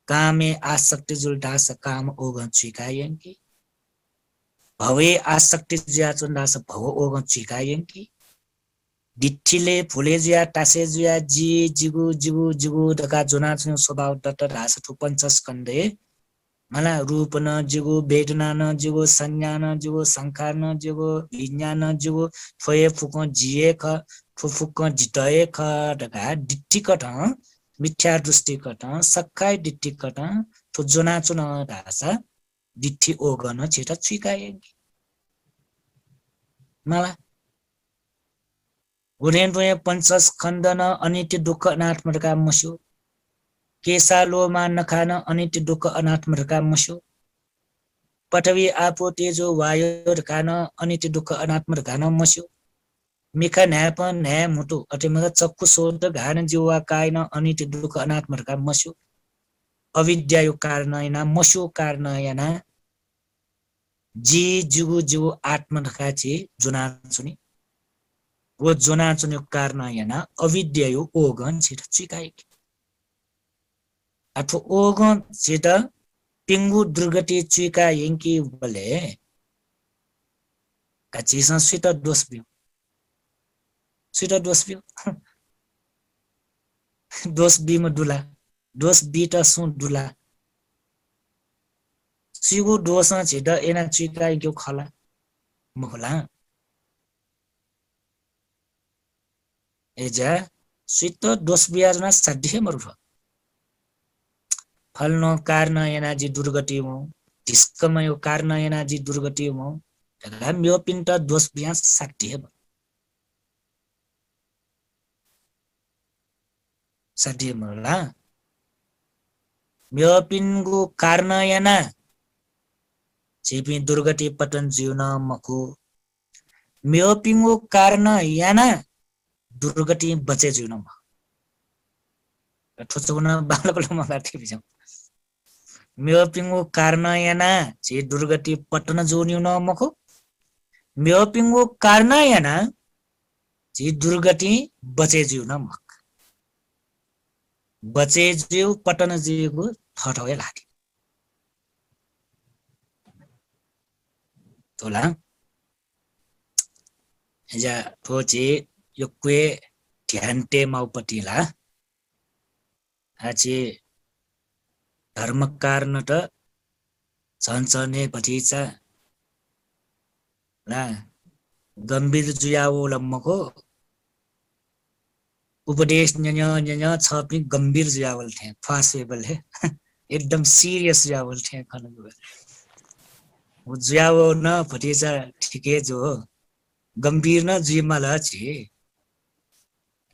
कामे आसक्ति जुल्टा स काम ओग चुका यंकी भवे आसक्ति जुया चुन्दा स भव ओग चुका यंकी दिठिले फुले जुया तासे जुया जी जिगु जिगु जिगु दका जुना छु स्वभाव दत्त रास थु पंचस्कन्धे मला रूप न जिगु वेदना न जिगु संज्ञा न जिगु संखार न जिगु विज्ञान न जिगु थोये फुको जिए ख ठुफुक जितए खटका डिट्टी कट मिथ्या दृष्टि कट सक्काय डिट्टी कट ठु जोना चुन धासा डिट्ठी ओगन छिटा चुकाए मला उरेन्टुए पंचस खण्डन अनित्य दुःख अनात्मका मस्यो केसालोमा नखान अनित्य दुःख अनात्मका मस्यो पठवी आपो तेजो वायु खान अनित्य दुःख अनात्मका मस्यो मिखा न्याप न्याय मुटु अटिमगा चक्कु सोध घान जीवा कायन अनित्य दुःख अनात्मका मस्यो अविद्यायो कारणयना मस्यो कारणयना जी जुगु जुगु आत्मकाची जुना सुनि वो जुना चुन्यो कारणयना अविद्यायो ओगन छिट चिकाइ अथवा ओगन छिट पिंगु दुर्गति चुका यंकी बले कचिसा स्वीट दोष बियो दोष बी में दुला दोष बीटा सु दुला सिगु दोष छिट एना चुका यंकी खला मखला एजा स्वीट दोष बियाजना साध्य मरुफ फल्नो कारण एनाजी दुर्गति मो डिस्कमयो कारण एनाजी दुर्गति मो तला म्यो पिन्ट दोष बिया साध्य मरला म्यो पिन्गु कारण एना चिपि दुर्गति पतन जीवन मखु म्यो पिंगु कारण एना दुर्गति बचे जीवन म ठोचौना बालकले मलाई ठिबिजम म्यो पिंगु कारण एना छि दुर्गति पटन जोन्यु न मखु म्यो पिंगु कारण एना छि दुर्गति बचे जिउ न मख बचे जिउ पटन जिउ थठवे लागे तोला एजा ठोचे योक्वे ध्यानते माउपतिला आचे धर्म कारण त झन्झने भटिचा ला गम्भीर जुयाओ लम्मको उपदेश न्य छपि गम्भीर जुयावल थे फासेबल है एकदम सीरियस जुयावल थे खनको जुयाओ न भटिचा ठिकै जो गम्भीर न जुइमाला छि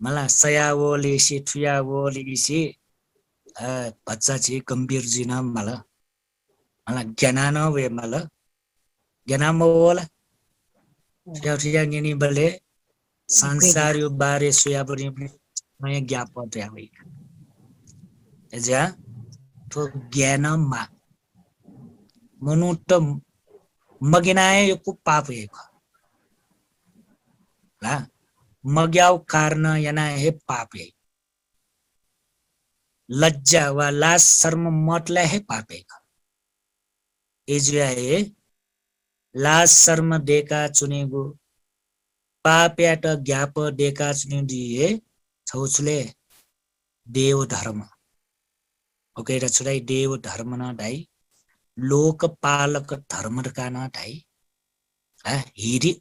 मला सयावोले सि ठुयावोले सि बच्चा छि गम्भीर जिना मला ज्ञान वे मला ज्ञान मोला ठ्याठ्या निनी बले संसार यो बारे सुया पनि नयाँ ज्ञाप पर्या होइ एजा तो ज्ञान मा मनु त मगिनाए यो कु पाप एक ला मग्याउ कारण याना हे पाप है लज्जा वा लाज शर्म मतला हे पाप एक एजुयाए लाज शर्म देका चुनेगु पाप्याट ज्ञाप देका चुने दिए छौछुले देव धर्म ओके र छुडाई देव धर्म न दाई लोकपालक धर्म का न दाई हिरी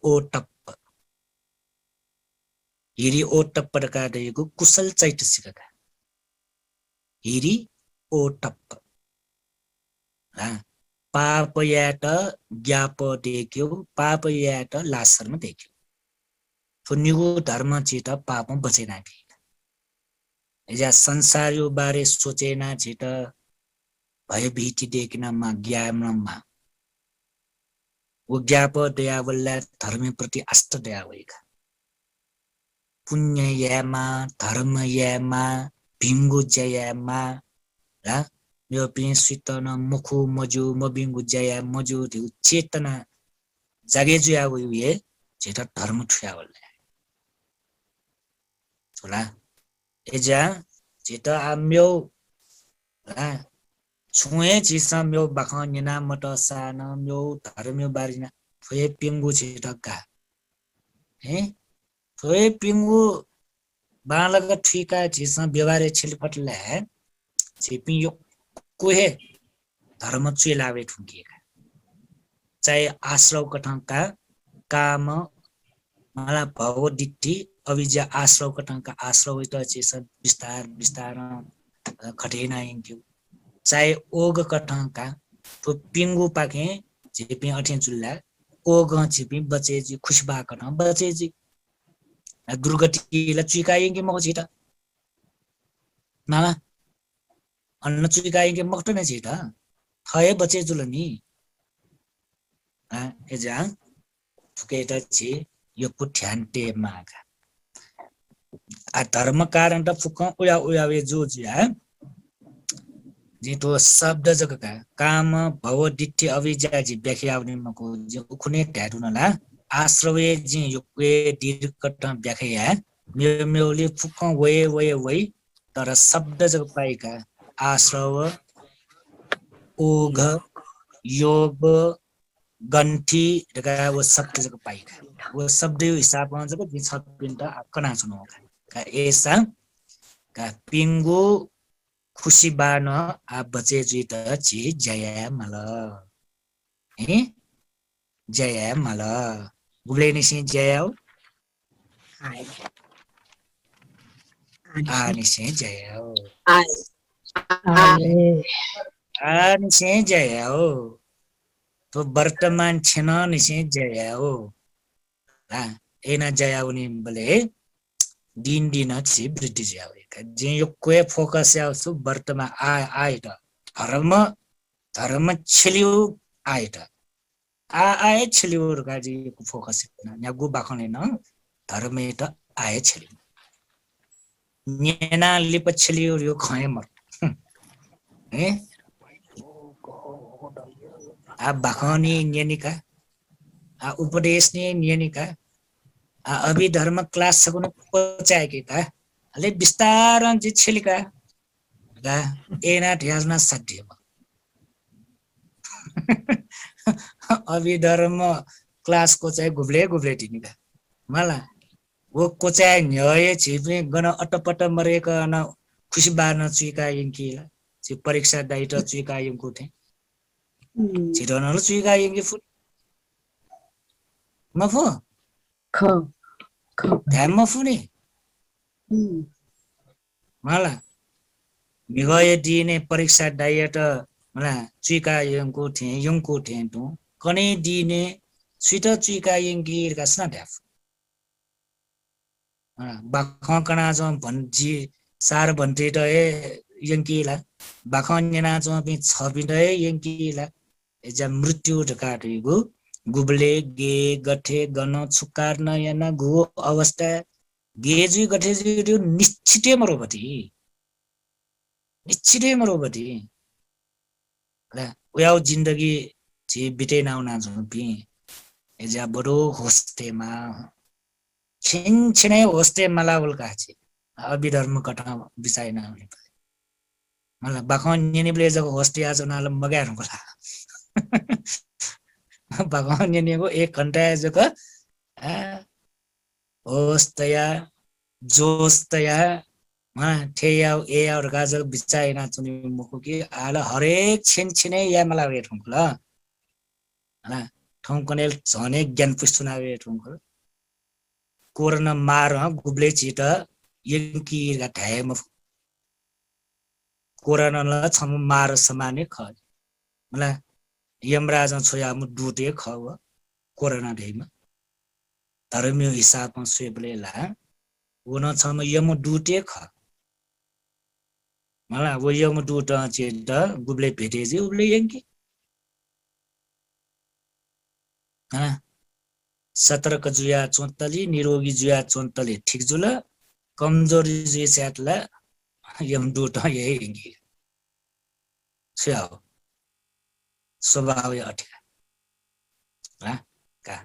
ओटप्प का देगु कुशल चैतसिकका हिरी ओटप्प पाप याट ज्ञाप देख्यो पाप याट लाशर्म देख्यो पुण्यको धर्म चित पाप बचेना कि एजा संसार यो बारे सोचेना चित भयभीति देखिन मा ज्ञानमा वो ज्ञाप दयावल्ला धर्म प्रति आस्था दया भएका पुण्य यामा धर्म यामा भिंगु जयामा ला यो पिन सितन मुखु मजु मबिंगु जया मजु दिउ चेतना जागे जुया ये जेटा धर्म ठुयावल्ला छोला एजा जेटा आम्यो ला छुए चिसा म्यो बखनिना मटसान म्यो धर्मयो बारिना फे पिंगु जेटका हे फे पिंगु बालक ठिका चिसा व्यवहार छिलफटले छिपि यो कोहे धर्म चुलावे ठुकिएका चाहे आश्रव कठंका काम मला भव दिट्ठी अविद्या आश्रव कटंका आश्रव इट चेस विस्तार विस्तार खटेना इन्क्यू चाहे ओग कटंका तो पिंगु पाके जेपी अठे जुल्ला ओग छिपी बचेजी खुशबा कटं बचेजी दुर्गति लचुकाएंगे मगजिता नाला अन्न चुकाएंगे मगट ने छिटा थए बचे जुलनी एजा थुकेटा छि यो पुठ्यान्टे मागा आ धर्म कारण त फुक उया उया वे जो जिया जितो शब्द जगका काम भव दिट्ठि अविद्या जि व्याख्या आउने मको जे उखुने ट्याडुनला आश्रवे जि युक्वे दीर्घट व्याख्या मेउले फुक वये वये वय तर शब्द जग पाइका आश्रव ओघ योग गन्ठी रका वो शब्द जग पाइका वो शब्द यो हिसाबमा जब दि छपिन्ट आकना सुनो का ऐसा का पिंगु खुशी बान आ बचे जुइत छि जया मल हे जया मल गुले निसि जया आ निसि जया आ निसि जया तो वर्तमान छेन निसि जया हो एना जया उनी बले दिन दिन छि वृद्धि जावे जे यो कोए फोकस आउँछु वर्तमान आइट धर्म धर्म छिलिउ आइट आए छिलिउ गाजी को फोकस न गु बाखने न धर्म एट आए छिलिउ नेना लिप छिलिउ यो खए मर हे आ बाखनी नेनिका आ उपदेश ने नेनिका अभी धर्म क्लास सकुन पचाए के का अले विस्तार जि छिलिका गा एना ध्याजना सत्य अभी धर्म क्लास को चाहिँ गुब्ले गुब्ले दिनिका मला वो को चाहिँ न्याय छिपे गन अटपट मरेका न खुशी बार्न चुका यिनकीला छि परीक्षा दाइट चुका यिनको थे छिटोनल चुका यिनकी फुट मफो ध्यान मफुने मला मिगय दिने परीक्षा डाइट मला चुका यंको थे तो कने दिने स्वीट चुका यंगी कसना ध्याफ बाखा कना जो भन्जी सार भन्थे त यंकीला बाखा नेना जो पनि छबिन यंकीला एजा मृत्यु ढकाटेको गुबले गे गठे गन छुकार नयन गो अवस्था गेजी गठे जो निश्चितै मरोबती ला उयाउ जिन्दगी जे बिते नाउना जुपी एजा बडो होस्तेमा छिनै होस्ते मलावल काछि अभिधर्म कटा बिसाइ नाउने मलाई बाखन नेनेले जको होस्ते आज नाल मगार होला भगवान नेनेको 1 घण्टा जको होस्तया जोस्तया मा ठेयाउ एयाउ गाजल बिचाइना चुनि मुखो कि आल हरेक छिनै या मला वे ठुङ्कल हैन ठौकनेल झने ज्ञान पुस्तुना वे ठुङ्कल कोरन मार गुब्ले चिट यंकी गा ढायम कोरन ल छम मार समाने ख मला यमराज छोया मु दुते खव कोरोना ढेमा धर्मयो हिसाबमा स्वेबले ला वन छम यम दुते ख मला वो यम दुट चेट गुब्ले भेटेजी उब्ले यंकी हैन सतर्क जुया 44 निरोगी जुया 44 ठीक जुल कमजोरी जुया स्याटला यम दुट यही यंकी स्याउ स्वभाव अठिका ला का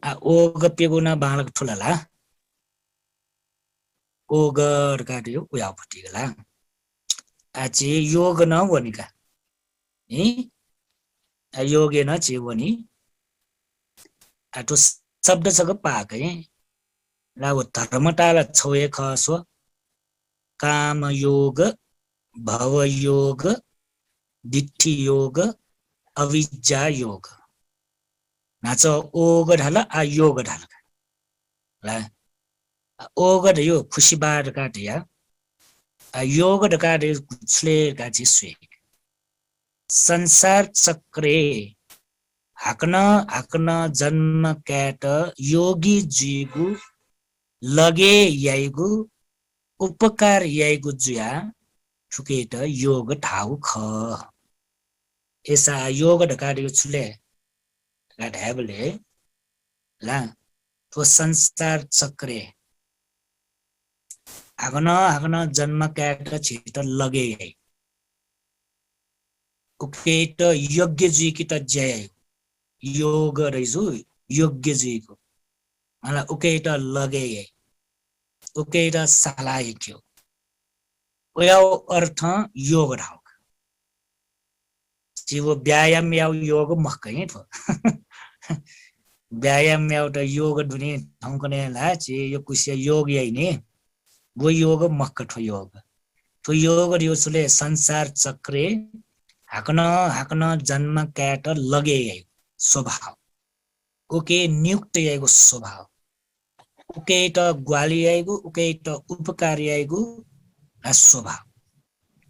आ ओग पेगुना बालक ठुलाला ओगर काट्यो उया फटिगला आचे योग न वनिका ए योगे न चे वनि आटो शब्द सग पाकै ला वो धर्मटाला छोए खसो काम योग भव योग दिट्ठि योग अविद्या योग नाच ओग ढाल आ योग ढाल ला ओगड यो खुसीबार काट या योगड काट छले काट स्वे संसार चक्रे हाक्न जन्म क्याट योगी जीगु लगे याइगु उपकार याइगु जुया ठुकेट योग ठाउ ख एसा योग ढकाडियो छुले ढाबले ला तो संसार चक्रे हाक्न जन्म क्याट छिट लगे उकेट योग्य जी की त जय योग रहेछु योग्य जी को मलाई उकेट लगे उकेट सालाइक्यो ओया अर्थ योग ढाउ वो व्यायाम या योग मक्कै थो व्यायाम एउटा योग दुने ढङ्कने ला छि यो कुस्य योग यही ने वो योग मक्क ठो योग यो सुले संसार चक्रे हाक्न जन्म क्याट लगे स्वभाव उके नियुक्त याइगो स्वभाव उके त ग्वाली आइगो उके त उपकारी आइगो स्वभाव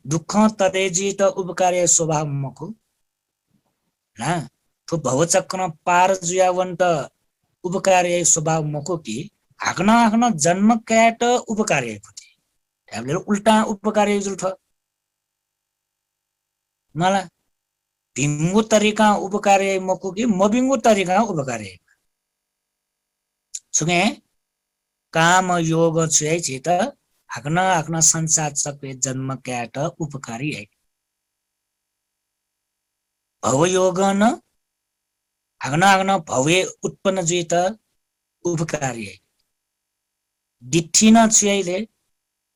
दुःख तरेजी त उपकारी स्वभाव मको ना तो भवचक्र पार जुयावन्त उपकारी स्वभाव मको कि हाक्न जन्म क्याट उपकारी आइपुथे हामीले उल्टा उपकारी जुल्थ मलाई भिङ्गु तरिका उपकारी मको कि मबिङ्गु तरिका उपकारी सुगे काम योग छुयै छि त हाक्न संसार चक्रे जन्म क्याट उपकारी है भव योग न हाक्न भवे उत्पन्न जुइ त उपकारी है दिठी न छुयैले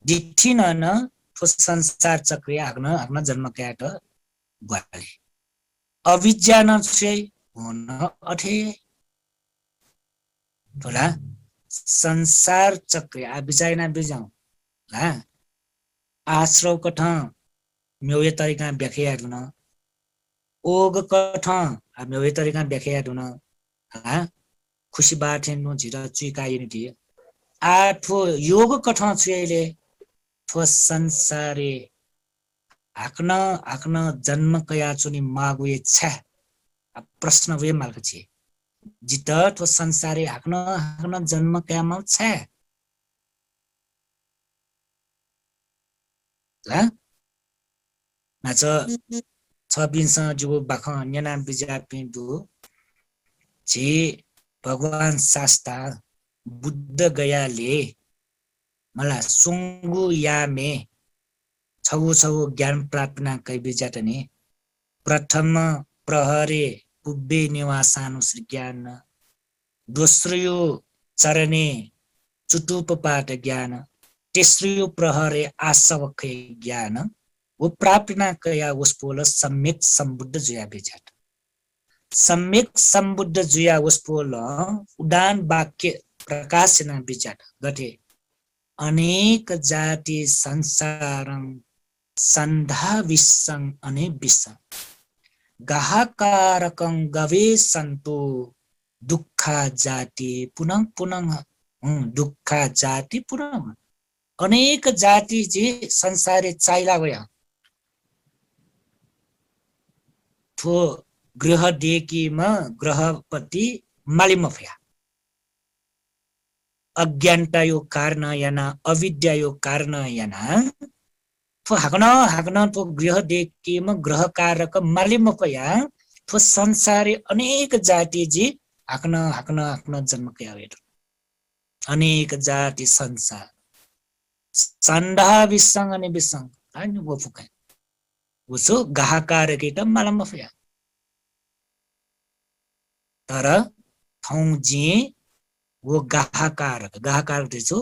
दिठी न ठो संसार चक्रे हाक्न जन्म क्याट ग्वाले अविद्या न छुयै हुन अठे तोला संसार चक्र आ बिचाइना बिजाउ ला आश्रव कठ मेवे तरिका व्याख्या दुन ओग कठ आ मेवे तरिका व्याख्या दुन ला खुशी बाठे नु झिरा चुकाइनि थि आ ठो योग कठ छुइले ठो संसारे हाक्न जन्म कया चुनि मागु इच्छा प्रश्न वे मार्ग छ जित तो संसारे हाक्न जन्म क्यामा छ ला नाच छबिन्स जो बाख न्याना बिजा पिदु जे भगवान शास्ता बुद्ध गयाले मला सुंगु यामे छौ ज्ञान प्रार्थना कै बिजाटने प्रथम प्रहरे उब्बे निवासानुश्री ज्ञान दोस्रो चरणे चुटुप पाठ ज्ञान तेस्रो प्रहरे आसवखे ज्ञान वो प्रार्थना कया उसपोल सम्यक सम्बुद्ध जुया बेजाट सम्यक सम्बुद्ध जुया उसपोल उडान वाक्य प्रकाशना बिचाट गठे अनेक जाति संसारं संधा विसं अने विसं गाहकारकं गवे संतो दुःखा जाति पुनः दुःखा जाति पुनः अनेक जाति जे संसारे चाइला गया थो गृह देकीमा ग्रहपति मालिमफया अज्ञानता यो कारण याना अविद्या यो कारण याना थो हाक्न थो गृह देकीमा ग्रह कारक मालिमफया थो संसारे अनेक जाति जी हाक्न जन्म क्यावेर अनेक जाति संसार संधा विसंग अनि विसंग अनि वो फुका उसो गाहकार के त मालमफया तर थौ जी वो गाहकार देछु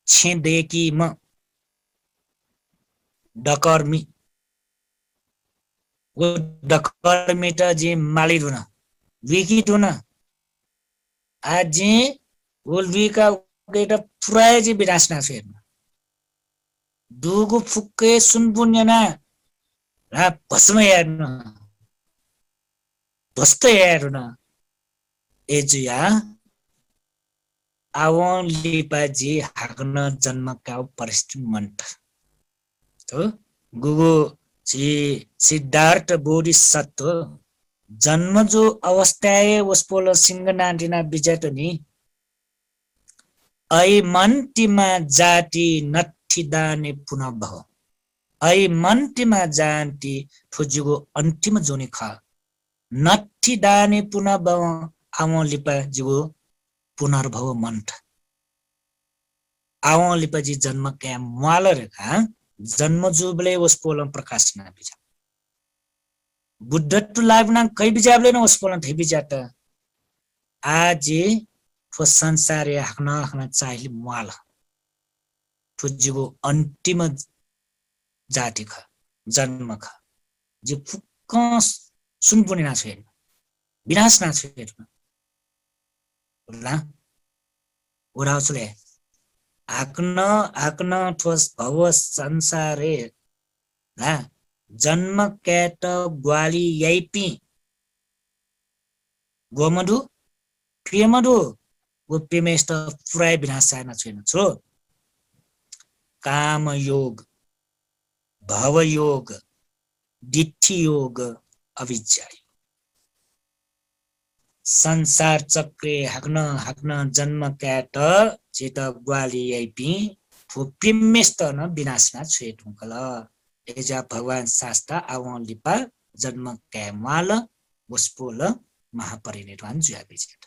छेदेकी म डकर्मी वो डकर्मी त जे माली दुना विकी दुना आजे वो विका केटा पुराय जे विनाशना फेर दुगु फुक्के सुनबुन्यना रा भस्म हेर्नु ध्वस्त हेर्नु एजुया आवं लिपाजी हाक्न जन्मका परिस्थिति मन्ट तो गुगु जी सिद्धार्थ बोधिसत्व जन्म जो अवस्था है उसपोल सिंह नान्टिना बिजटनी ऐ मन्तिमा जाति नठिदाने पुनः भव ऐ मन्तिमा जाति ठुजुगो अन्तिम जोनि ख नठिदाने पुनः भव आवं लिपाजीगो पुनर्भव मन्ट आवं लिपाजी जन्म क्या माल रेखा जन्म जुबले उस पोलम प्रकाश ना बिजा बुद्ध टु लाइव ना कई बिजाबले ना उस पोलम थे बिजाता आज ठो संसार हाक्न चाहिए माल ठो जीवो अन्तिम जाति ख जन्म ख जी फुक्क सुनपुनी ना छेन विनाश ना छेन ला उराउसले हाक्न ठोस भव संसारे ला जन्म कैट ग्वाली यैपी गोमधु प्रियमधु वो प्रेमेष्ट पुराय विनाश छैन छैन छो काम योग भव योग दिठि योग अविद्या संसार चक्रे हाक्न जन्म कैट चित ग्वाली यैपी फु प्रेमेष्ट न विनाश ना छेटुकल एजा भगवान शास्त्र आवं लिपा जन्म कैमाल वस्पोल महापरिनिर्वाण जुया बिजेट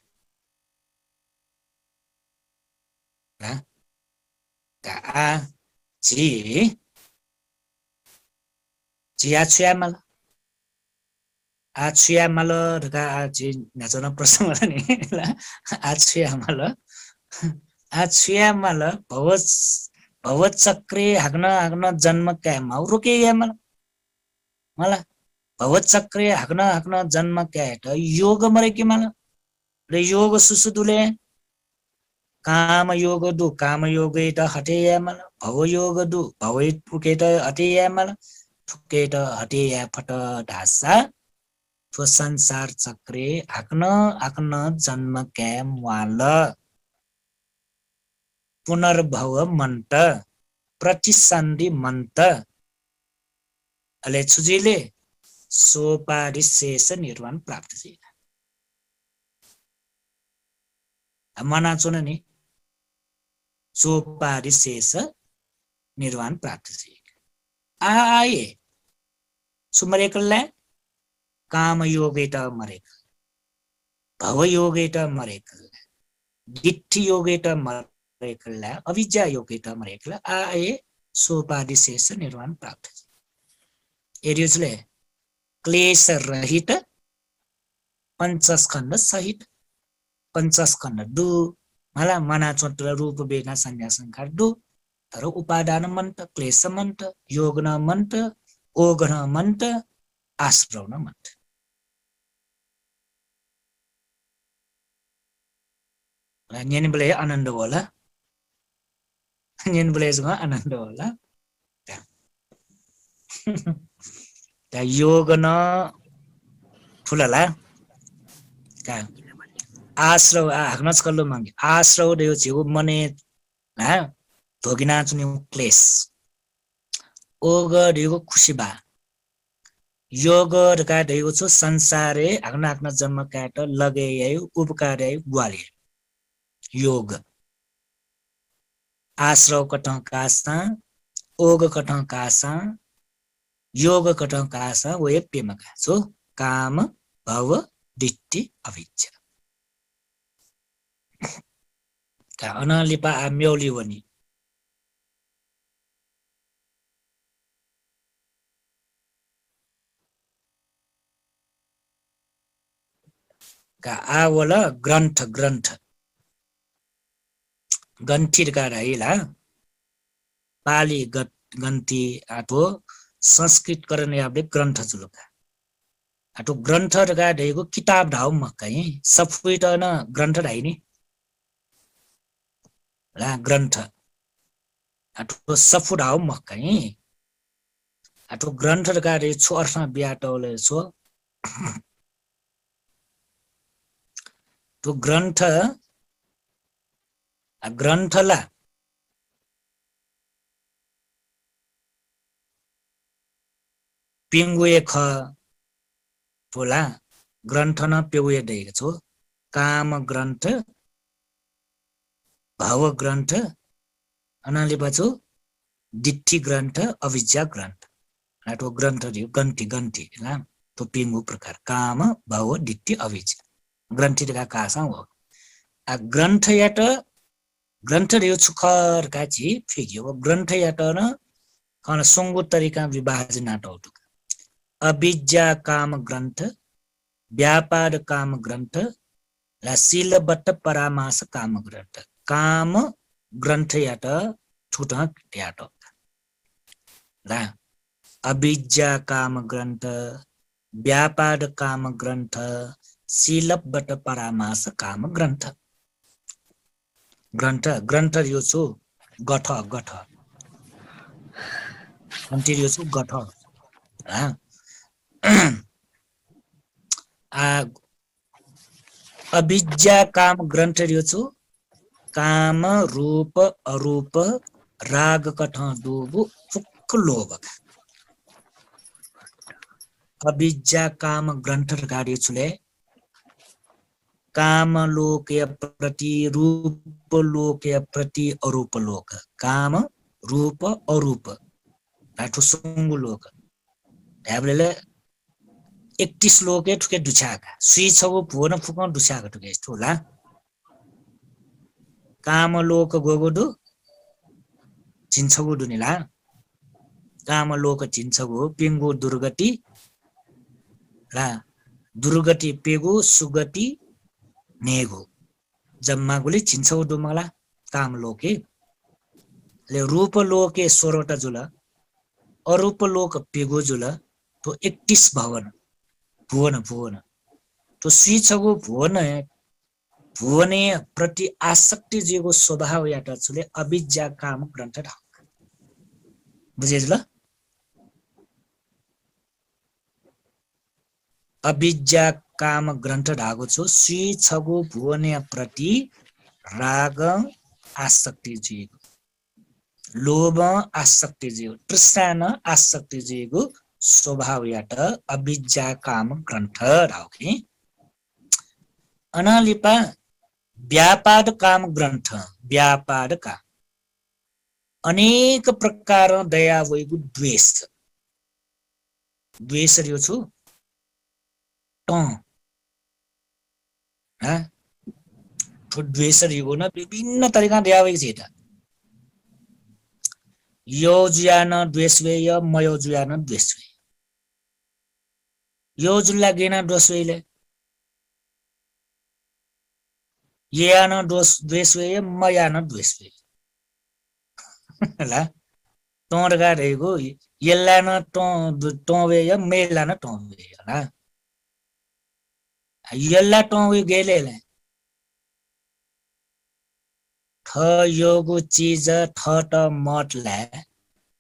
का आ जी आछुयामल आछुयामल ढका जी नचन प्रश्न नि आछुयामल भव चक्रे हाक्न जन्म कैमा रुके यामल मला भव चक्रे हाक्न जन्म कैट योग मरे के मला रे योग सुसुदुले काम योग दु काम योग त हटे यामल भव योग दु भव पुके त हटे यामल ठुके त हटे या फट ढासा ठो संसार चक्रे हाक्न जन्म कैम वाल पुनर्भव मन्त प्रतिसन्धि मन्त अले छुजिले सोपारिशेष निर्वाण प्राप्त छैन मना चुन नि सोपारिशेष निर्वाण प्राप्त छैन आए सुमरेकल्ला काम योगेट मरेक भव योगेट मरेक दिठि योगेट मरेकल्ला अविद्या योगेट मरेकल्ला आए सोपारिशेष निर्वाण प्राप्त एरियोजले क्लेश रहित पंचस्कंद सहित पंचस्कंद दु मला मना चोत्र रूप वेदना संज्ञा संखार दु तर उपादान मन्त क्लेश मन्त योगन मन्त ओगन मन्त आश्रवण मन्त न्यान बले आनन्द होला न्यान बले जगा आनन्द होला त्या योग न फुलला का आश्रव हाक्नच कल्लो मागे आश्रव देउ छिउ मने हा भोगिना चुनि क्लेश ओग देउ खुशी बा योग रका देउ छु संसारे हाक्न जन्म काट लगे यु उपकार यु ग्वाले योग आश्रव कट कासा ओग कट कासा योग कट कासा वे प्रेम कासो काम भव दिट्टि अविद्या का अनालिपा आम्यौली वनी का आवला ग्रन्थ गन्थिर का रहिला पाली गन्थि आतो संस्कृत करने आपले ग्रन्थ जुलुका आतो ग्रन्थ रका देको किताब ढाउ मक्कै सफुइट न ग्रन्थ ढाइनी ला ग्रन्थ आतो सफु ढाउ मक्कै आतो ग्रन्थ रका दे छु अर्थ बियाटोले छु तो ग्रन्थ ग्रन्थला पिंगुए ख बोला ग्रन्थ न पेउए देखेको छु काम ग्रन्थ भाव ग्रन्थ अनाले बचो दिट्ठी ग्रन्थ अविद्या ग्रन्थ नाटो ग्रन्थ दियो गन्ति गन्ति ना तो पिंगु प्रकार काम भाव दिट्ठी अविद्या ग्रन्थि का कासा हो आ ग्रन्थ याट ग्रन्थ दियो छुखर काची फिग्यो ग्रन्थ याट न कन संगु तरिका विभाजन नाटो अविद्या काम ग्रन्थ व्यापार काम ग्रन्थ ला शीलबद्ध परामास काम ग्रन्थ काम ग्रन्थ याट छुटा याट ला अविद्या काम ग्रन्थ व्यापार काम ग्रन्थ शीलबद्ध परामास काम ग्रन्थ ग्रन्थ ग्रन्थ यो छु गठ गठ ग्रन्थ यो छु गठ अविद्या काम ग्रन्थ यो छु काम रूप अरूप राग कठ डुबु फुक्क लोभ अविद्या काम ग्रन्थ गाडी छुले काम लोके प्रति रूप लोके प्रति अरूप लोक काम रूप अरूप राठो सुंगु लोक ढ्याब्लेले 31 लोके ठुके दुछाका सुई छगु भुवन फुक दुछाका ठुके ठुला काम लोक गोगुडु चिन्छगु दुनिला काम लोक चिन्छगु पिंगु दुर्गति ला दुर्गति पेगु सुगति नेगु जम्मागुले चिन्छगु दुमला काम लोके ले रूप लोके 16 जुल अरूप लोक पेगु जुल तो 31 भवन भुवन भुवन तो सुइछगु भुवन भुवने प्रति आसक्ति जेगो स्वभाव याट छले अविद्या काम ग्रन्थ ढाक बुझेज ल अविद्या काम ग्रन्थ ढागो छु सुइछगु भुवने प्रति राग आसक्ति जेगो लोभ आसक्ति जेगो तृष्णा आसक्ति जेगो स्वभाव याट अविद्या काम ग्रन्थ ढाके अनालिपा व्यापार काम ग्रन्थ व्यापार का अनेक प्रकार दया वैगु द्वेष द्वेष रियो छु ट ह तो द्वेष रियो न विभिन्न तरिका दया वैगु छेटा यो जुयान द्वेष वे य मयो जुयान द्वेष वे यो जुल्ला गेना द्वेष वेले येन दोष द्वेष वे मयान द्वेष वे ला तोडगा रहेको येल्लान टो वे य मेलान टो वे ला येल्ला टो वे गेले ठ योगु चीज ठट मटला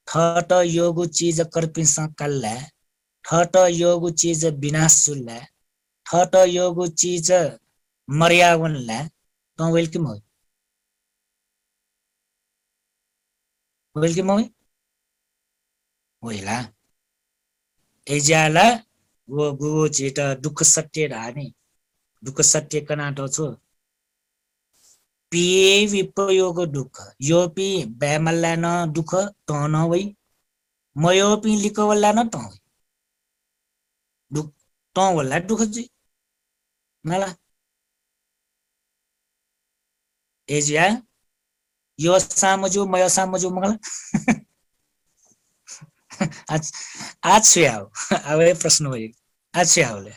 ठट योगु चीज कर्पिस कल्ला ठट योगु चीज विनाशुल्ला ठट योगु चीज मर्यावनला तो वेलकम हो वेलकम हो वेला एजाला वो गु चेट दुख सत्य रानी दुख सत्य कनाटो छु पिए विपयोग दुख योपि बेमल्ला न दुख त न वइ मयोपि लिकवल्ला न त दुख त वल्ला दुख जी नला एजिया यो सामजु मयो सामजु मगला आज छ्याउ अब प्रश्न भयो आज छ्याउले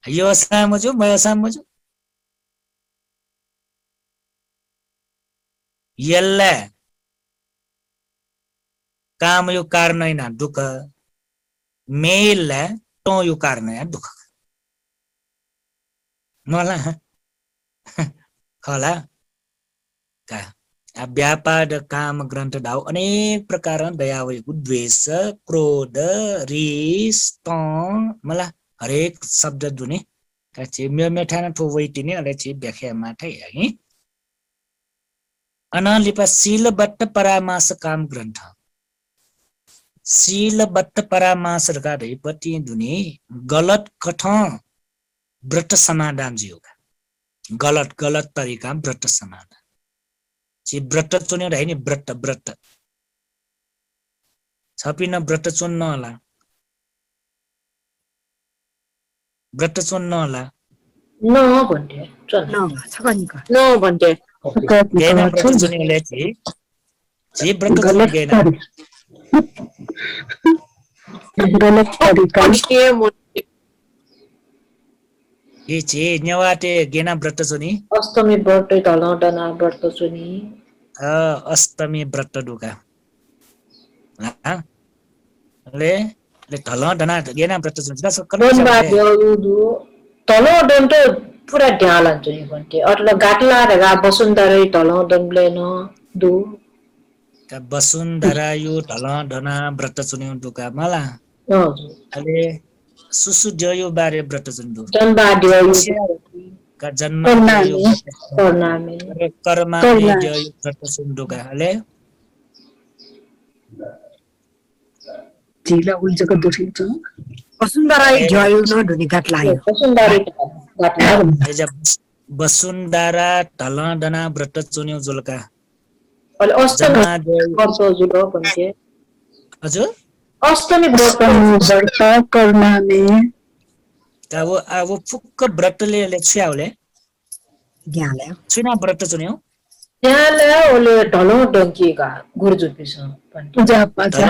यो सामजु मयो सामजु यल्ला काम यो कारण हैन दुख मेला तो यो कारण है दुख नला खला का व्यापार काम ग्रन्थ ढाउ अनेक प्रकार दया भएको द्वेष क्रोध रिस त मला हरेक शब्द दुने काचे मे मेठाना ठो वैटिने अले छि व्याख्या माथै है अनलिपा शीलबट्ट परामास काम ग्रन्थ शीलबट्ट परामास रका पति दुनी गलत कठ व्रत समाधान जियोगा गलत गलत तरिका व्रत समाधान ची व्रत चुन्यो है नि व्रत व्रत छपिन व्रत चुन्न होला व्रत चुन्न होला No भन्थे चल न छकनिका No भन्थे गेना व्रत चुन्योले ची व्रत चुन्यो गेना गलत तरिका के भन्थे ये ची नेवाटे गेना व्रत चुनी अष्टमी व्रत ढलडना व्रत चुनी अष्टमी व्रत डुका ले ले ढलडना गेना व्रत चुनी बनबाद्यो उदु ढलडन त पुरा ढ्यालन चुनी भन्थे अटल गाटला रा वसुन्धरै ढलडनले न दु वसुन्धरा यो ढलडना व्रत चुन्यो डुका मला हजुर अले सुसु जयो बारे व्रत चुन्दु जनबाद्यो का जन्म कर्णामे कर्मा जयो व्रत चुन्दुका अले जिला उल्जको दुखिन्छ वसुन्धरा जयो न ढुनी गाट लाग्यो वसुन्धरै गाटला एजा वसुन्धरा ढलडना व्रत चुन्यो जुलका अले अष्टमी जन्मा जयो व्रत जुलो भन्थे हजुर अष्टमी व्रत व्रत कर्णामे अब फुक्क व्रतले छ्याउले ज्ञाले छुना व्रत चुन्यो त्यहाँले ओले ढलडन केका गुरुजुपिस भन्थे पूजा पाजा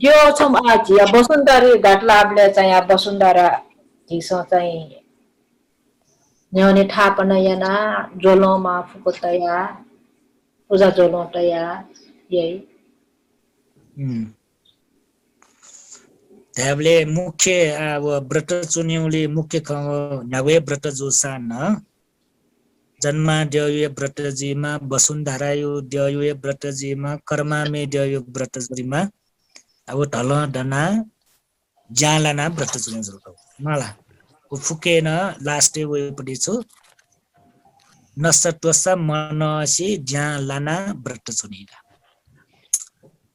यो छम आज या वसुन्धरा घाटलाबले चाहिँ या वसुन्धरा हिस चाहिँ न्याउने थापना याना जोलोमा फुकतया पूजा जोलोटया यही त्याबले मुख्य अब व्रत चुन्योले मुख्य नवे व्रत जोसान जन्मा देवय व्रतजीमा वसुन्धरा यो देवय व्रतजीमा कर्मा मे देवय व्रतजीमा अब ढल डना जालाना व्रत चुन्यो मला फुकेन लास्टे वेपडी छु नसत्वस मनसी जालाना व्रत चुनिगा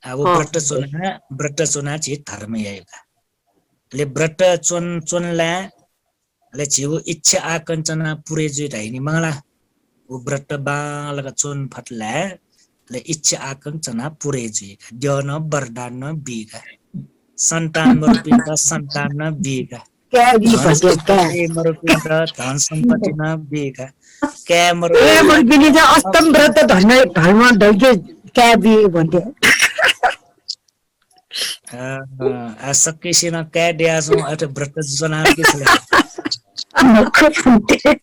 अब व्रत चुना छि धर्म आएगा ले व्रत चुनला ले छिउ इच्छा आकांक्षना पुरे जुइ राइनी मंगला वो व्रत बालका चुन फटला ले इच्छा आकांक्षना पुरे जुइ द्यन वरदान बिगा सन्तान मरुपिन सन्तान बिगा क्यारी भन्थे क्या मरुपिन धन सम्पत्ति न बिगा क्या ए मरुपिन मर्पिनी चाहिँ अष्टम व्रत धर्म दैके क्याबी भन्थे सकेसिन क्या दियाजो अटे व्रत जना के छले मुख फुटे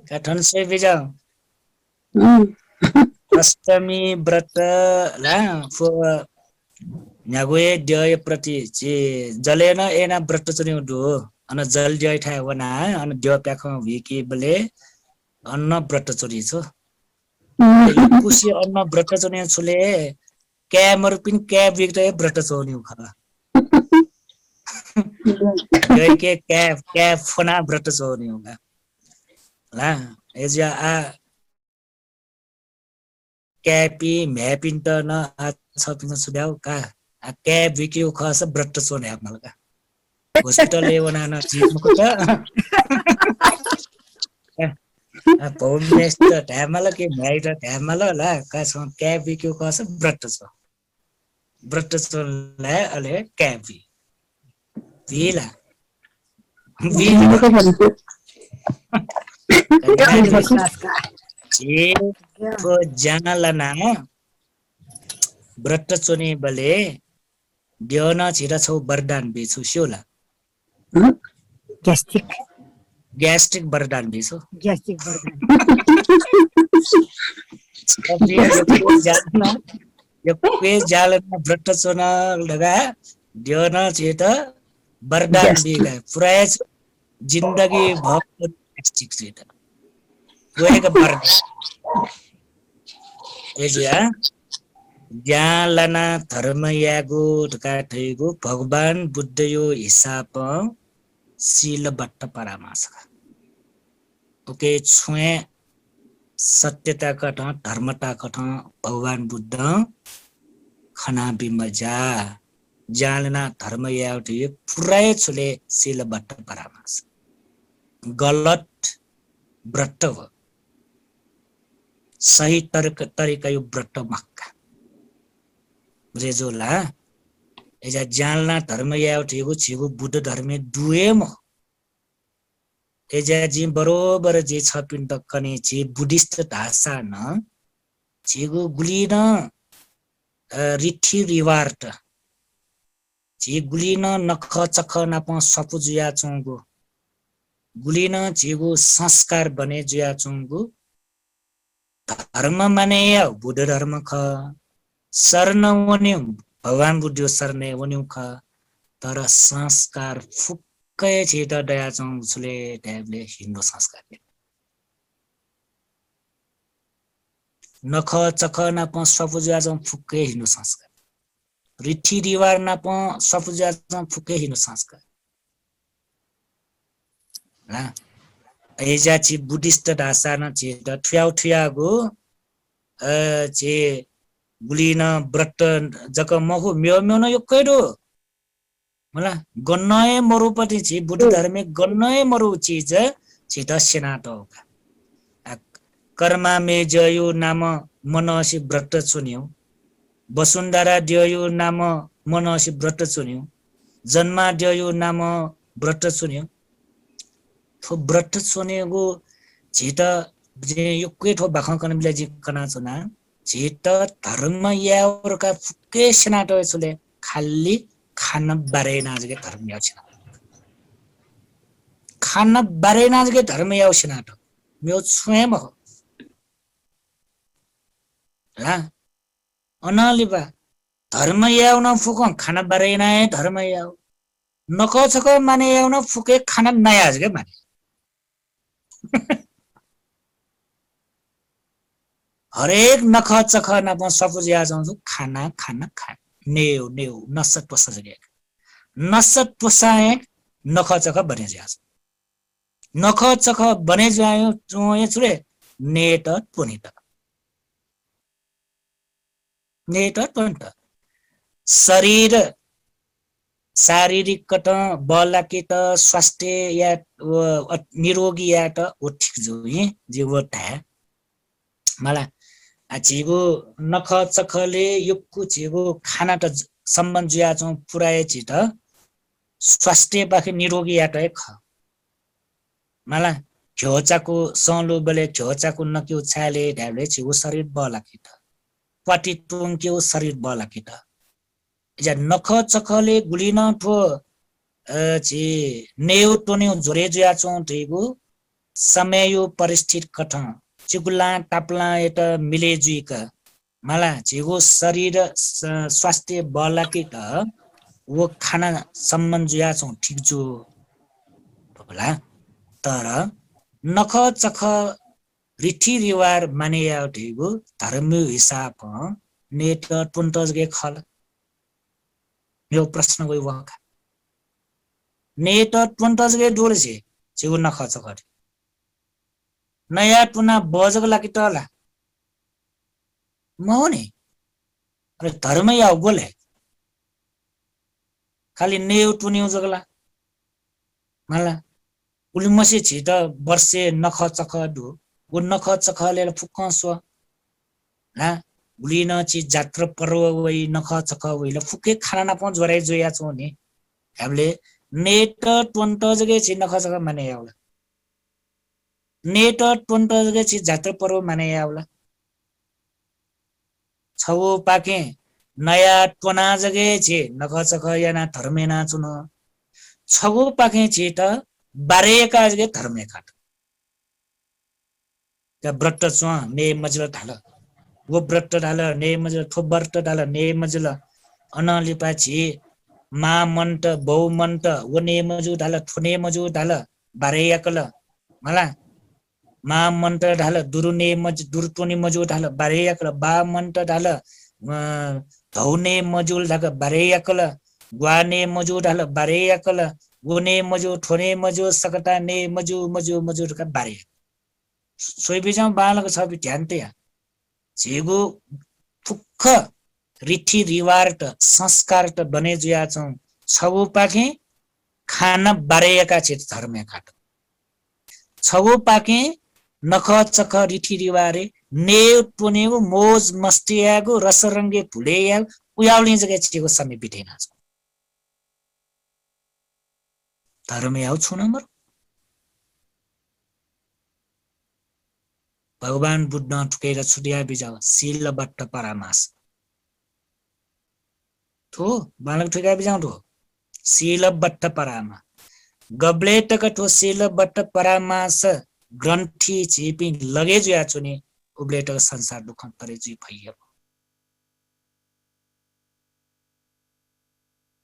कठन से बिजा अष्टमी व्रत ला फो न्यागुए द्यय प्रति चे जलेन एना व्रत चुन्यो दु अन जल द्यय थाय वना अन द्य प्याख विकी बले अन्न व्रत चुरि छ कुसी अन्न व्रत चुन्यो छुले क्यामर पिन क्या बिग्दै व्रत चुन्यो खा गय के क्या फना व्रत चुन्यो गा ला एजा आ क्यापी म्यापिन त न आ छपिन सुब्याउ का आ क्या बिक्यो खस व्रत चुन्या मलका हॉस्पिटल ले वना न जीवको त पौडनेस त ढ्यामल के म्याइट ढ्यामल ला कास क्यापी क्यो खस व्रत चुनला अले क्यापी विला को जानलना व्रत चुने बले द्यन छिरा छौ वरदान बेछु स्योला ग्यास्ट्रिक वरदान बेछु ग्यास्ट्रिक वरदान यो पे जालना व्रत चुना लगा द्यन छित वरदान बेगा पुरै जिन्दगी भर ग्यास्ट्रिक छित गएको वरदान एजिया ज्ञानलना धर्म यागो ढका थैगो भगवान बुद्ध यो हिसाब शील बट्ट परामास ओके छुए सत्यता कठ धर्मता कठ भगवान बुद्ध खना बिमजा जालना धर्म याउटी पुरै छुले शील बट्ट परामास गलत व्रत हो सही तरिका यो व्रत मक्का बुझेजोला एजा जालना धर्म याउटीको छिगु बुद्ध धर्मे दुएम एजा जी बरोबर जे छ पिण्ड कने जे बुद्धिस्ट भाषा न छिगु गुलिन रिठी रिवार्ट जे गुलिन नख चख नाप सपु जुया चोंगु गुलिन छिगु संस्कार बने जुया चोंगु धर्म माने या बुद्ध धर्म ख शरण वन्यु भगवान बुद्ध शरण वन्यु ख तर संस्कार फुक्कै छिट दया चौँछुले ट्याबले हिन्दू संस्कार नख चख नाप सपुजा चौँ फुक्कै हिन्दू संस्कार रिठी रिवार नाप सपुजा चौँ फुक्कै हिन्दू संस्कार एजा छि बुद्धिस्ट भाषा न छि द ठ्याउ चे गुलिन व्रत जक मखु म्यो म्यो न योक्कैडो मला गन्नय मरुपति छि बुद्ध धर्मे गन्नय मरु चीज छि दस्यनाटो कर्मा मे जयो नाम मनसि व्रत चुन्यो वसुन्धरा द्ययो नाम मनसि व्रत चुन्यो जन्मा द्ययो नाम व्रत चुन्यो थो व्रत चुनेगो छि त जे योक्कै ठो बाख कन बिला जी कना चुना छि त धर्म यावरका फुक्के सनाटो छले खाली खान बारे नाजगे धर्म याउ छिना खान बारे नाजगे धर्म याउ छिनाटो म्यो स्वयं हो ला अनालिबा धर्म याउ न फुको खान बारे नाय धर्म याउ नको छको माने याउ न फुके खान नयाजगे माने हरेक नख चख नप सपुजिया जाउँछु खाना खाना खा नेउ नेउ नसत पस जगे नसत पसाए नख चख बने जाछ नख चख बने जायो चोए छुरे नेट पुनित नेट पुनित शरीर शारीरिक कट बलाकित स्वास्थ्य या निरोगी या त उठिक जो जीव था मला छिगो नख चखले युक्कु छिगो खाना त सम्बन्ध जुया चौ पुराए छि त स्वास्थ्य बाखे निरोगी या त ख मला झोचाको सलो बले झोचाको नक्यु छाले ढाले छिगो शरीर बलाकित पटी टुङ्क्यो शरीर बलाकित जा नख चखले गुलिन ठो छि नेउ टोन्यु जोरे जुया चौ थेगु समय परिस्थिति कठ चिगुला टाप्ला एटा मिले जुइका मला छिगो शरीर स्वास्थ्य बलाकित वो खाना सम्बन्ध जुया चौ ठीक जो होला तर नख चख रिठी रिवार माने या ठेगु धर्म हिसाब नेट टुन्टजगे खल यो प्रश्न गयो वका नेट टुन्टजगे डोलसे छिगु नख चख नयाँ टुना बजको लागि त होला मौनी अरे धर्म या गोले खाली नेउ टुन्यु जगला मला उली मसे छि त वर्षे नख चख दु वो नख चखले फुक्कसो ला उली न छि जात्रा पर्व वइ नख चख वइले फुके खाना न पहुँच जरे जोया छौ नि हामीले नेट टुन्ट जगे छि नख चख माने याउला नेट टुन्ट जगे छि जात्रा पर्व माने याउला छौ पाके नयाँ टोना जगे छि नख चख याना धर्मेना चुन छौ पाके छि त बारेका जगे धर्मे काट त्या व्रत चुवा ने मजल ढाल वो व्रत ढाल ने मजल थो व्रत ढाल ने मजल अनलिपा छि मा मन्त बौ मन्त वो ने मजु ढाल थुने मजु ढाल बारे एकल मला मा मन्त ढाल दुरुने मज दुरतोनी मजु ढाल बारे एकल बा मन्त ढाल धौने मजुल ढाल बारे एकल ग्वाने मजु ढाल बारे एकल गोने मजो ठोने मजो सकता ने मजो मजो मजो का बारे सोई बिजाम बालक छ बि ध्यान ते जेगो फुक्ख रीति रिवाज त संस्कार त बने जुया छौ छगो पाके खाना बारेका छे धर्म काट छगो पाके नख चख रीति रिवारे ने पुने मोज मस्तियागो रसरंगे भुलेया उयाउली जगे छेगो समय बितेना छ धर्म आउ छु नम्बर भगवान बुद्ध ठुकेर छुटिया बिजाव शीलबट्ट परामास थो बालक ठुकेर बिजाव थो शीलबट्ट परामा गब्ले तक थो शीलबट्ट परामास ग्रंथि छिपि लगे जुया छुने उब्ले तक संसार दुख तरे जी भइयो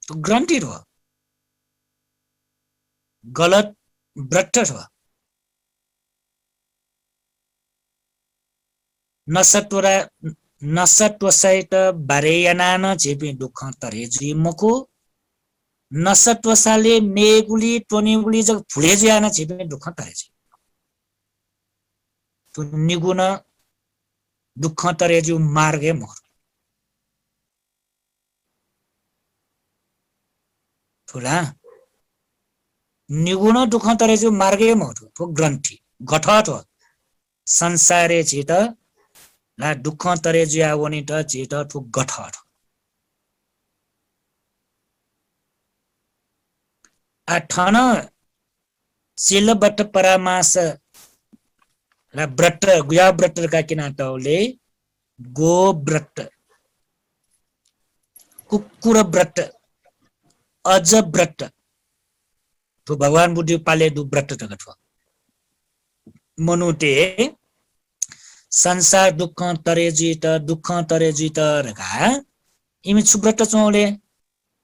तो ग्रंथि रो गलत ब्रट्ट रो नसत्वरा नसत्व सहित बारेयनान झेपी दुख तरे जी मको नसत्व साले मेगुली टोनेगुली जग फुले जाना झेपी दुख तरे जी तो निगुण दुख तरे जी मार्गे मोर थोड़ा निगुण दुख तरे जी मार्गे मोर तो ग्रंथि गठट संसारे चित ला दुख तरे जुया वनि त चित ठु गठट आठन सिलबट परामास ला ब्रट गुया ब्रट का किना तौले गो ब्रट कुकुर ब्रट अज ब्रट तो भगवान बुद्धि पाले दु ब्रट तगत मनुते संसार दुख तरे जीत रका इमी सुब्रत चौले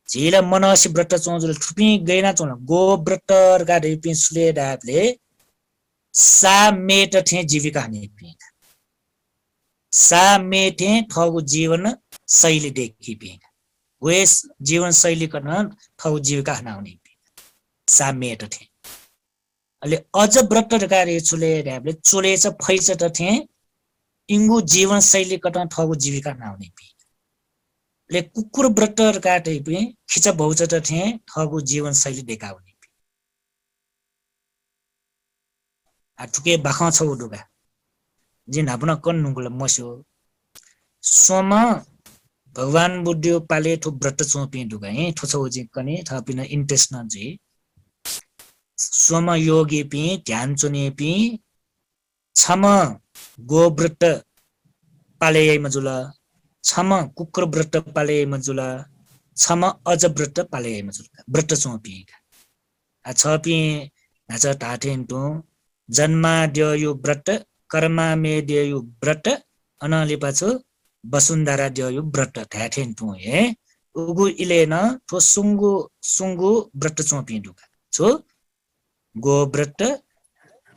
झिला मनसी ब्रत चौजुल ठुपी गैना चौल गो ब्रत रका रिपि सुले डापले सा मेट थे जीविका नेपि सा मेटे ठगु जीवन शैली देखि पि वेस जीवन शैली कन ठगु जीविका हनाउने सा मेट थे अले अझ ब्रत रका रे चुले डापले चुले च फैच त थे इंगु जीवन शैली कट ठगु जीविका नाउने पि ले कुकुर ब्रटर काटे पि खिच भौचट थे ठगु जीवन शैली देखाउने पि आ ठुके बाखा छौ दुगा जिन अपना कन नुगुल मस्यो सोम भगवान बुद्धियो पाले ठु ब्रत चोपि दुगा हे ठुछौ जि कने थपिन इन्ट्रेस्ट न जि सोम योगी पि ध्यान चुने पि छम गो व्रत पाले मजुला छम कुकुर व्रत पाले मजुला छम अज व्रत पाले मजुला व्रत चोपी आ छपी नाच टाटेन तो जन्मा द्यो व्रत कर्मा मे द्यो व्रत अनले पाछो वसुन्धरा द्यो व्रत ठाटेन तो हे उगु इलेन तो सुंगु व्रत चोपी दुका छो गो व्रत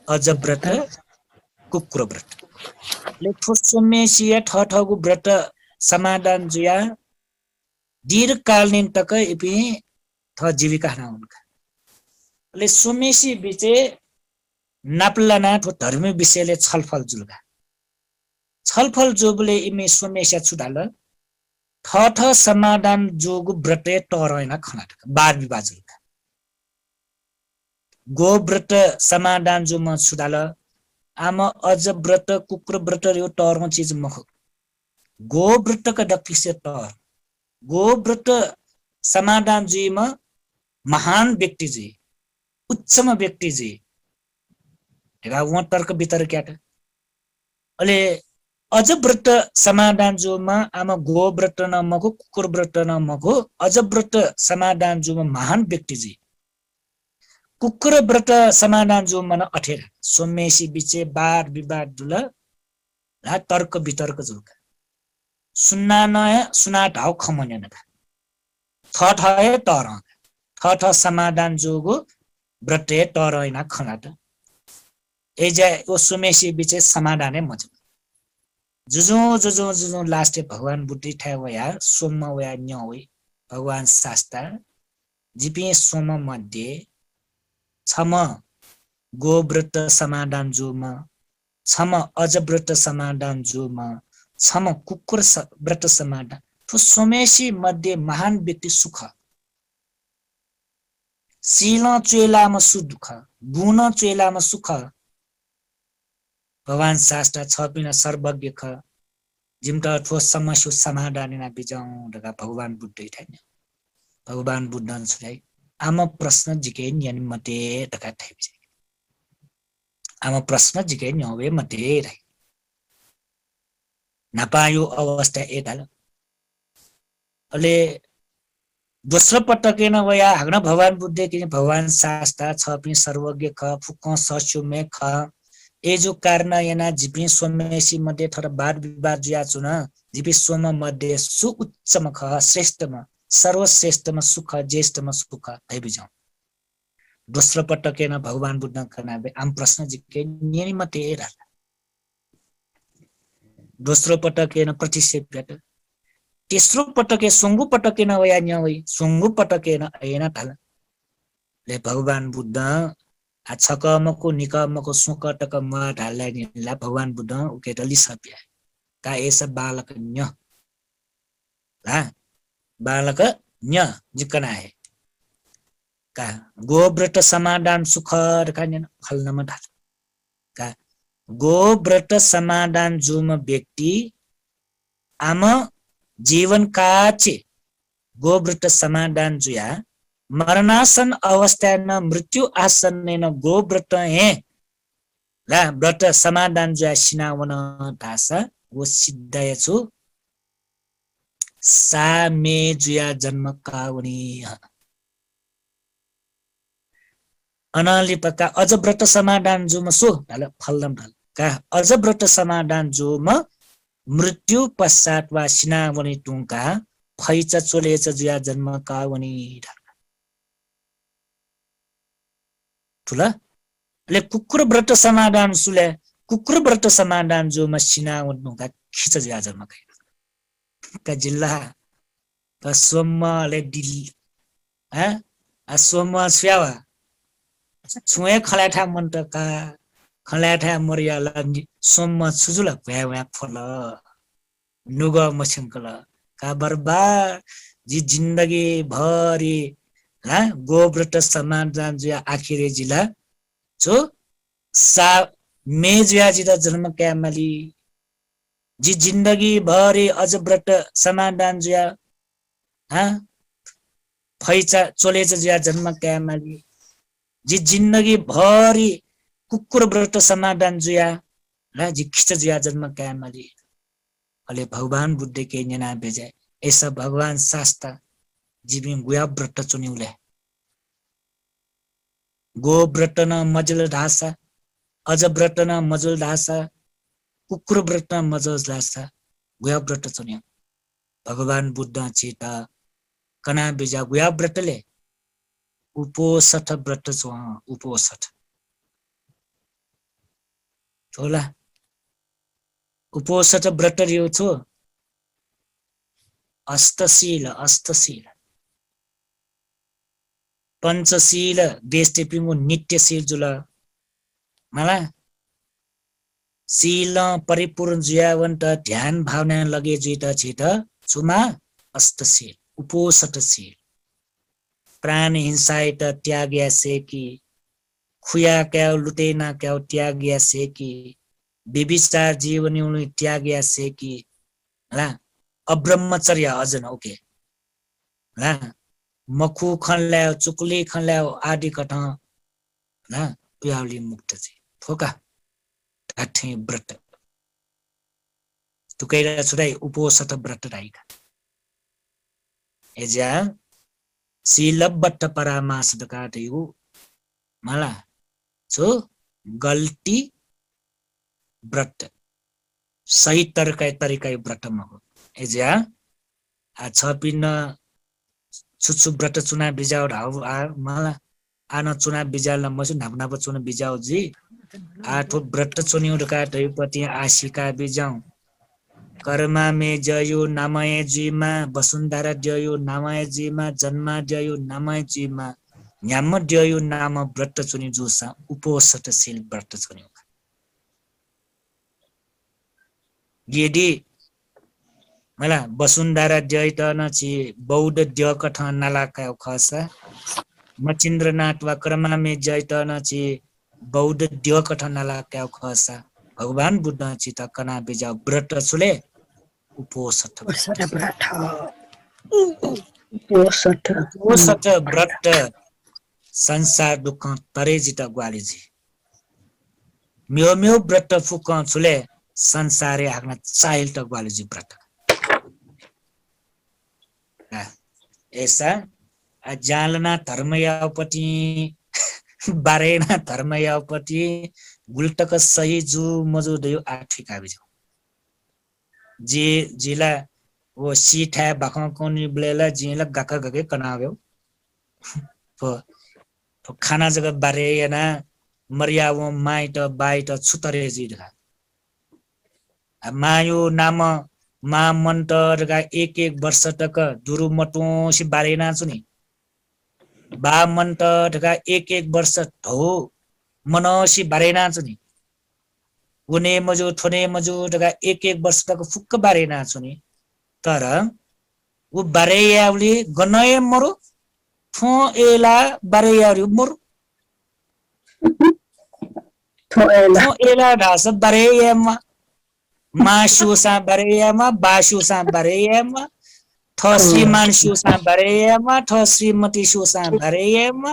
अज व्रत कुकुर व्रत ले ठोसमेसिया ठठगु व्रत समाधान जुया दीर्घकालीन तक इपि थ जीविका हनाउनका ले सोमेसी बिचे नापलाना ठो धर्म विषयले छलफल जुलगा छलफल जोबले इमे सोमेसिया छुडाल ठठ समाधान जोगु व्रत टरैना खनाटक बार विभाजनका गो व्रत समाधान जो म छुडाल आम अज व्रत कुकुर व्रत यो टर्म चीज मख गो व्रत का दपिसे तर गो व्रत समाधान जी म महान व्यक्ति जी उच्चम व्यक्ति जी हेगा व तर्क बितर क्याट अले अज व्रत समाधान जो म आम गो व्रत न मको कुकुर व्रत न मको अज व्रत समाधान जो म महान व्यक्ति जी कुकुर व्रत समाधान जो मन अठेर सोमेसी बिचे बार विवाद दुल ला तर्क वितर्क जुलका सुन्ना नय सुना ढाउ खमन्य नका ठठय तर ठठ समाधान जोगो व्रते तरैना खनाट एजे ओ सोमेसी बिचे समाधाने मज जुजु लास्टे भगवान बुद्धि ठा वया सोम वया न्यवे भगवान शास्त्र जिपे सोम मध्ये छम गोव्रत समाधान जोमा छम अजव्रत समाधान जोमा छम कुकुर व्रत समाधान तो सोमेशी मध्ये महान व्यक्ति सुख शील चेलामा सुदुख गुण चेलामा सुख भगवान शास्त्र छपिन सर्वज्ञ ख जिमटा ठोस समस्या समाधान ना बिजाउँ ढका भगवान बुद्ध इठाइन भगवान बुद्ध छुलाई आमा प्रश्न जिके न्यानि मते ढका थाइबे आमा प्रश्न जिके न्यावे मते रै नापायो अवस्था एताल अले दोस्रो पटकेन वया हग्न भगवान बुद्ध के भगवान शास्त्र छपिन सर्वज्ञ ख फुक सस्युमे ख ए जो कारण याना जिपि सोमेसी मध्ये थर वाद विवाद जुया चुन जिपि सोम मध्ये सु उच्चम ख श्रेष्ठमा सर्वश्रेष्ठमा सुख ज्येष्ठमा सुख भइबिजाउ दोस्रो पटकेन भगवान बुद्ध कनाबे आम प्रश्न जिके नियनि मते रा दोस्रो पटकेन प्रतिक्षेप्यत तेस्रो पटके सोंगु पटकेन वया न्यावै सोंगु पटकेन ऐना थाल ले भगवान बुद्ध आ छकमको निकमको सुकटक म ढाल्लाई निला भगवान बुद्ध उकेटली सप्या का एस बालक न्य ला बालक न्य जिकना है का गोव्रत समाधान सुख रखान फलनमा ढाल का गोव्रत समाधान जुम व्यक्ति आम जीवन काचे गोव्रत समाधान जुया मरणासन अवस्थान मृत्यु आसन्नेन गोव्रत हे ला व्रत समाधान जुया सिनावन धासा वो सिद्धय छु सा मे जुया जन्म कावनी अनालिपका अझ व्रत समाधान जुम सो ढाल फलदम ढाल का अझ व्रत समाधान जुम मृत्यु पश्चात वा सिनावनी टुङका फैच चोलेच जुया जन्म कावनी ढाल ठुला ले कुकुर व्रत समाधान सुले कुकुर व्रत समाधान जो मसिना उनका खिच जुया जन्म का जिल्ला का सोमले दिल ह आ सोम स्यावा छुए खलाठा मन्तका खलाठा मरियाला सोम सुजुला भ्या फल नुग मछंकल का बर्बा जी जिंदगी भरी हा गोव्रत समाधान जो आखिरी जिला जो सा मेजुया जिदा जन्म क्यामली जी जिंदगी भरी अझ व्रत समाधान जुया हा फैचा चोलेच जुया जन्म क्यामली जी जिंदगी भरी कुकुर व्रत समाधान जुया ला जी खिच जुया जन्म क्यामली अले भगवान बुद्ध के न्याना बेजे ऐसा भगवान शास्त्र जीवी गुया व्रत चुनिउले गो व्रत न मजल ढासा अझ व्रत न मजल ढासा कुकुर व्रत न मजल ढासा गुया व्रत चुन्यो भगवान बुद्ध चेता कना बेजा गुया व्रतले उपोसठ व्रत छु उपोसठ होला उपोसठ व्रत रियो छु अष्टशील पंचशील देश टिपिङो नित्यशील जुल मला शील परिपूर्ण जुयावन्त ध्यान भावना लगे जुइत छित छुमा अष्टशील उपोसठशील प्राण हिंसाइत त्याग्या सेकी खुया क्याउ लुटेना क्याउ त्याग्या सेकी व्यभिचार जीवनी त्याग्या सेकी ला अब्रह्मचर्य अजन ओके ला मखु खनल्याओ चुकली खनल्याओ आदि कठ ला प्याउली मुक्त छ थोका ठाठे व्रत तुकैरा छुराई उपोसठ व्रत राइका एजा शीलबट्ट परामास दकाटयु मला छो गल्ती व्रत सही तरिकाय व्रत मगो एजा आ छपिन छुछु व्रत चुना बिजाउ ढाउ आ मला आन चुना बिजाल मसु नापनाप चुना बिजाउ जी आठो व्रत चुनिउ दकाटयु पति आशिका बिजाउ कर्मा मे जयो नामय जीमा वसुन्धरा जयो नामय जीमा जन्मा जयो नामय जीमा न्याम जयो नाम व्रत चुनि जोसा उपोषटशील व्रत चुनि यदि मला वसुन्धरा जय त नछि बौद्ध द्य कठ नालाका खसा मचिन्द्रनाथ वा कर्मा मे जय त नछि बौद्ध द्य कठ नालाका खसा भगवान बुद्ध चित कना बेजा व्रत छुले उपोषट व्रत संसार दुःख तरे जित ग्वालीजी म्यो म्यो व्रत फुक छुले संसारे हाक्न चाइल त ग्वालीजी व्रत ऐसा जालना धर्मयापति बारेना धर्मयापति गुल्टक सही जु मजु दयो आठिका बिजो जे जिला वो सीट है बखा कोनी ब्लेला जिला गका गके कनाव्यो तो खाना जगह बारे याना मरिया वो माइट बाइट छुतरे जिला मायो नाम मा मन्टरका एक वर्ष तक दुरु मटोसी बारेना छुनी बा मन्टरका एक वर्ष धो मनोसी बारेना छुनी उने मजो थोने मजो तका एक वर्ष तक फुक्क बारेना छुनी तर उ बारेयाउली गनय मरु थो एला बारेयाउली मरु थो एला ढास बारेयामा मासुसा बारेयामा बासुसा बारेयामा थ श्रीमान सुसा बारेयामा थ श्रीमती सुसा बारेयामा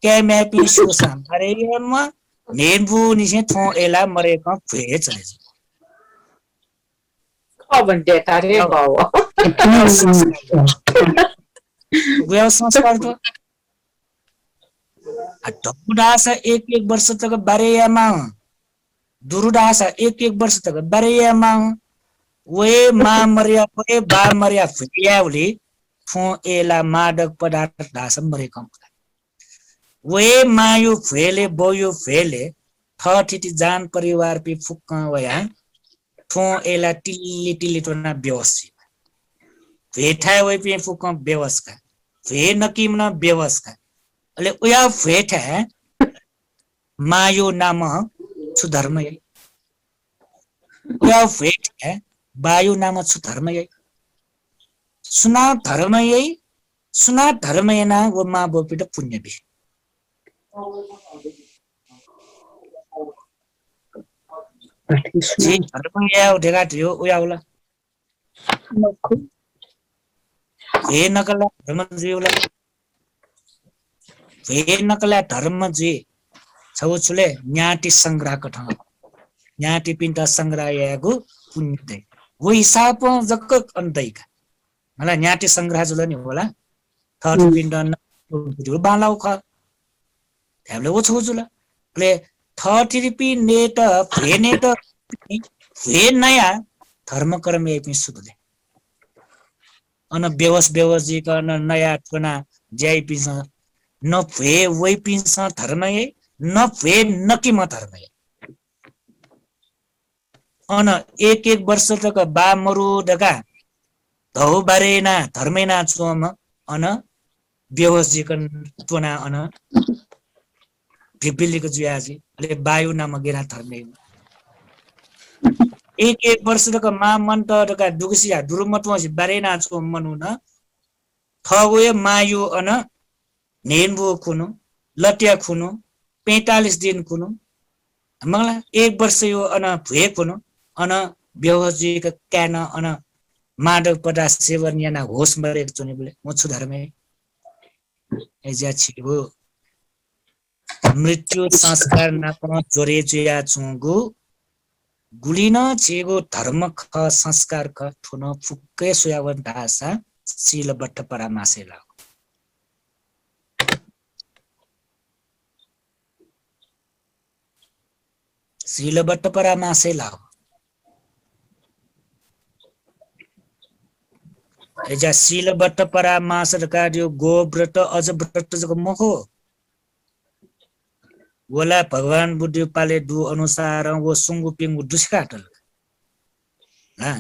केमेपी सुसा बारेयामा नेबु निसे थो एला मरेको फे चले भन्ने कार्य भयो गयो संस्कार तो ढकुडास एक वर्ष तक बारेयामा दुरुडास एक वर्ष तक बारेयामा वे मा मरिया पे बा मरिया फियाउली फो एला मादक पदार्थ दास मरेको वे मायु फेले बोयु फेले थथिति जान परिवार पे फुक्का वया थो एला टिल्ली टिल्ली टोना व्यवस्थित भेठा वे पे फुक्का व्यवस्था भे नकिमन व्यवस्था अले उया भेठा मायु नाम सुधर्मय उया भेठा वायु नाम सुधर्मय सुना धर्मयना वो मा बोपिट पुण्य भी जी धर्मय उठेगा थियो उयाउला वे नकला धर्म जीवला वे नकला धर्म जी छौछुले न्याटी संग्रह कठ न्याटी पिन्ट संग्रह यागु पुण्य वो हिसाब जक्क अन्तैका मलाई न्याटी संग्रह जुल नि होला थर्ड पिन्ट न बालाउ ख हामीले ओ छौजुला ले थर्ड रिपी नेट फेनेट फे नया धर्म कर्म एपि सुदले अन व्यवस गर्न नया टना ज्याइ पिस न फे वइ पिस धर्म ए न फे नकि म धर्म ए अन एक वर्ष तक बा मरु दका धौ बारेना धर्मेना चोम अन व्यवसजिकन टोना अन भिबिलीको जुयाजी ले वायु नाम गेरा धर्मे एक वर्ष तक मा मन्त तका दुगसिया दुरुमटोसी बारेना चोम मनु न थगोय मायु अन नेनबो खुनु लट्या खुनु 45 दिन खुनु मंगला एक वर्ष यो अन भए खुनु अन व्यवजिक क्यान अन मादक पदार्थ सेवन याना होस मरेको चुने बोले मोछु धर्मे एजा छिबो मृत्यु संस्कार नाप जोरे जुया चुगु गुलिन छेगो धर्म ख संस्कार ख ठुन फुक्के सुयावन भाषा सील बट्ट परामासेला सील बट्ट परामासेला एजा सील बट्ट परामास कार्य गो व्रत अज व्रत जको मखो वला भगवान बुद्धि पाले दु अनुसार वो सुंगु पिंगु दुस्काटल हा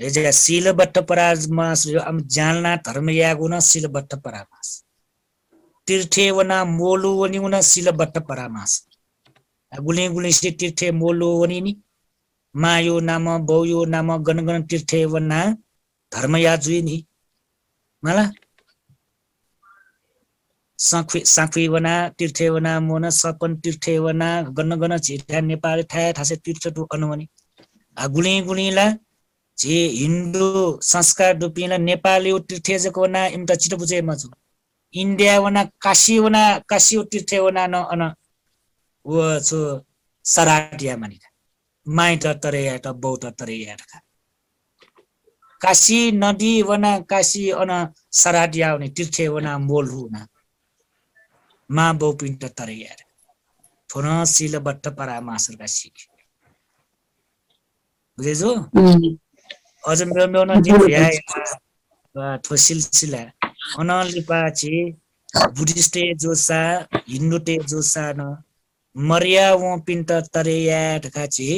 एजे शीलबट्ट परामास am जानना धर्म यागुना शीलबट्ट परामास तीर्थे वना मोलु वनी उना शीलबट्ट परामास गुली गुली से तीर्थे मोलु वनी नि मायो नाम बौयो नाम गणगण तीर्थे वना धर्म याजुई नि मला साखी वना तीर्थे वना मोना सपन तीर्थे वना गणगण छिटा नेपाल थाया थासे तीर्थ टु अनुवनी गुली गुलीला जे हिन्दू संस्कार दुपिला नेपाली तीर्थे जको वना इमता छिटो बुझे मजु इन्डिया वना काशी तीर्थे वना न अन वो छु सराटिया मानिका माइट तरेया त बौद्ध तरेया काशी नदी वना काशी अन सराटिया हुने तीर्थे वना मोल हुना मा बौपिन्ट तरेया थोन शीलबट्ट परामासर काशी बुझेजो अझ मेरो न जिया थो सिलसिला अनलिपाछि बुद्धिस्ट जोसा हिन्दू ते जोसा न मरिया वो पिन्ट तरेया ढकाछि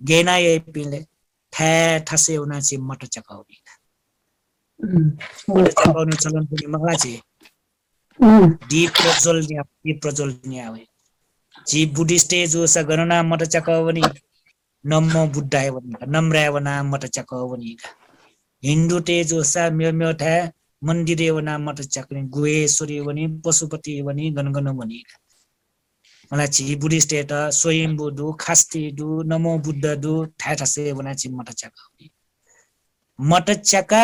गेना ये पिले थासे उनाछि मट चकाउनी मट चकाउनु चलन पनि मगाछि दीप प्रज्वलनी आवे जी बुद्धिस्ट जोसा गणना मट चकाउनी नमो बुद्धाय वनी नम्राय वना मट चकाउनी हिन्दू ते जोसा म्यो था मन्दिरे वना मट चक्ने गुहेश्वरी वनी पशुपति वनी गणगण वनी मलाई छि बुद्धिस्ट त स्वयम्भू दु खास्ती दु नमो बुद्ध दु थासे वना छि मट चका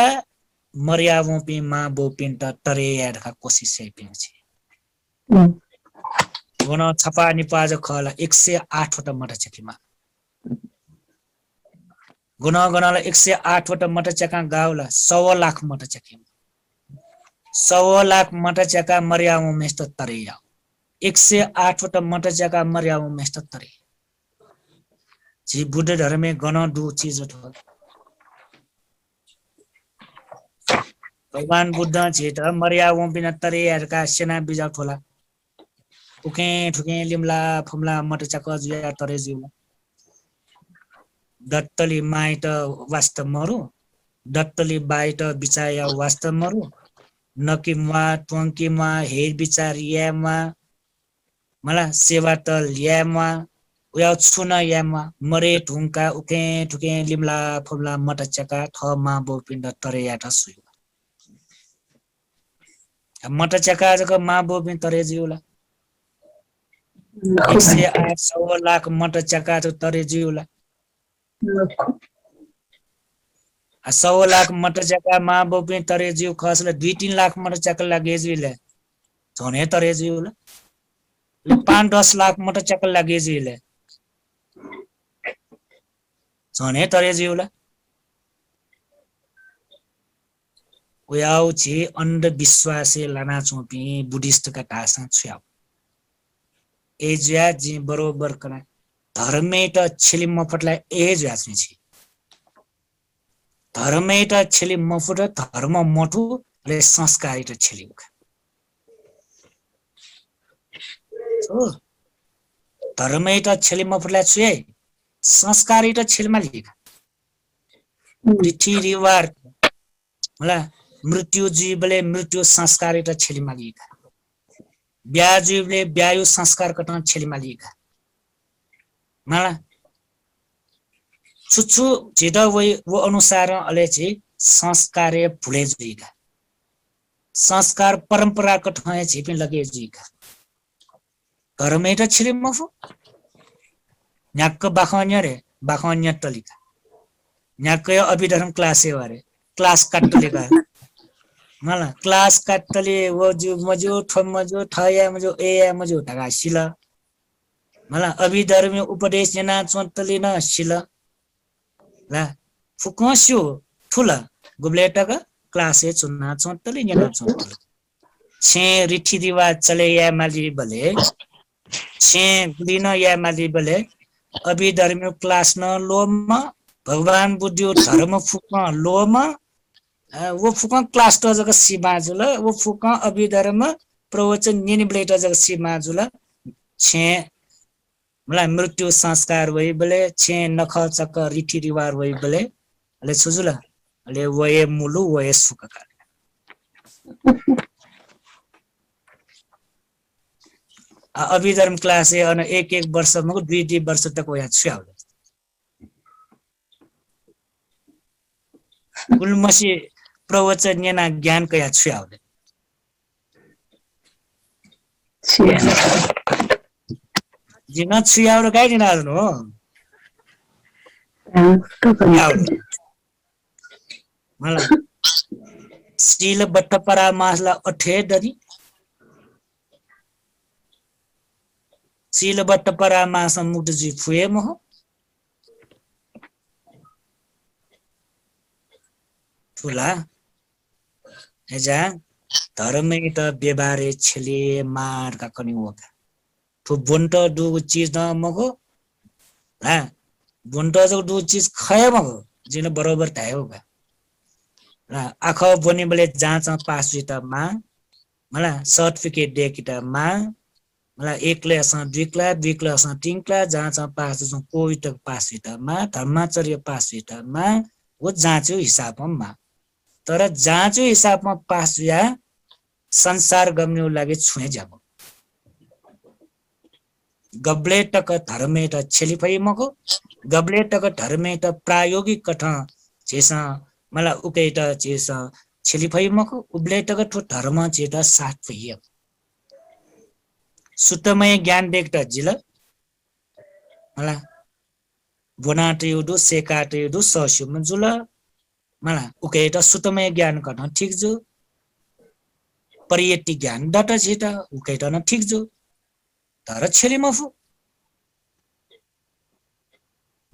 मर्यावो पे मा बो पिन त तरे याडका कोशिश है पिन छि गन छपा निपाज खला 108 वटा मट चकीमा गुना गनाला 108 वटा मट चका गाउला 100 लाख मट चकीमा 100 लाख मट चका मर्यावो मेस्त तरे या 108 वटा मट जगा मर्यावो मेस्त तरे जी बुद्ध धर्मे गण दु चीज थो भगवान बुद्ध जेट मर्यावो बिना तरे हरका सेना बिजा थोला उके ठुके लिमला फुमला मट चका जुया तरे जिउ दत्तली माइत वास्त मरु दत्तली बाइत बिचाया वास्त मरु नकिमवा त्वंकिमवा हेर बिचारियामा मला सेवा त ल्यामा उया छुन यामा मरे ढुंका उके ठुके लिमला फुमला मट चका थमा बो पिण्ड तरे याट सुयो मट चका जको मा बो पिण्ड तरे जिउला 108 लाख मट चका तो तरे जिउला 100 लाख मट चका मा बो पिण्ड तरे जिउ खसले 2-3 लाख मट चका लागे जिउले झने तरे जिउला 5-10 लाख मट चक्कर लगे जीले झने तरे जिउला उयाउ छि अंधविश्वासे लाना चोपी बुद्धिस्ट का टासा छ्याउ एज्या जी बरोबर कना धर्मे त छिलिम मफटलाई एज्या छि धर्मे त छिलिम मफट धर्म मठु ले संस्कारी त छिलिम धर्मै त छेलिमा फुला छुए संस्कारी त छेलमा लिएका रीति रिवाज होला मृत्यु जीवले मृत्यु संस्कारी त छेलिमा लिएका ब्याह जीवले ब्यायु संस्कार कटन छेलिमा लिएका मला छुछु जेदा वो अनुसार अलेछि संस्कारे भुले जुइका संस्कार परम्परा कठय छिपिन लगे जुइका घरमै त छिरिम मफु न्याक्क बाखन्य रे बाखन्य तलिका न्याक्क अभिधर्म क्लासे वारे क्लास काट्टलेका मला क्लास काट्टले वो जो मजो ठमजो ठया मजो ए मजो ढगा सिला मला अभिधर्म उपदेश जना चोन्तले न सिला ला फुकस्यो ठुला गुब्लेटका क्लासे चुन्ना चोन्तले न्याना चोन्तले छे रीति रिवाज चले या माली बले छे दिन या माली बले अभिधर्म क्लास न लोम भगवान बुद्ध धर्म फुक लोम वो फुक क्लास त जग सीमाजुल वो फुक अभिधर्म प्रवचन निनि ब्लेट जग सीमाजुल छे मलाई मृत्यु संस्कार वइ बले छे नख चक रीति रिवाज वइ बले अले सुजुला अले वये मुलु वये सुकका अभिधर्म क्लास अन एक वर्ष मको 2 वर्ष तक वया छ्याउ गुलमसी प्रवचन याना ज्ञान कया छ्याउ जिन छ्याउ र गाइ दिना हो मला स्टील बट्ट परामासला अठे दरी सील बट्ट परामास मुक्त जी फुए मह ठुला हेजा धर्मै त व्यवहारे छले मार का कनि होगा ठु बुन्ट दु चीज न मगो हा बुन्ट जो दु चीज खय मगो जिन बरोबर ताय होगा आख बनि बले जाँच पास जित मा मला सर्टिफिकेट दे किता मा मला 1 क्लास 2 क्लास 2 क्लास 3 क्लास जाँच पास जो कोइ तक पास जित मा धर्माचर्य पास जित मा वो जाँचो हिसाबमा तर जाँचो हिसाबमा पास या संसार गम्ने लागि छुए जाब गब्ले टक धर्मे त छेलिफै मको गब्ले टक धर्मे त प्रायोगिक कठ जेसा मला उकेट जेसा छेलिफै मको उब्ले टक ठो धर्म चेत साथ भइय सुतमय ज्ञान देख्दा जिल मला बोनाटे युदु सेकाटे युदु सस्युम जुल मला उकेट सुतमय ज्ञान गर्न ठीक जो परियति ज्ञान दट छिट उकेट न ठीक जो तर छेली मफु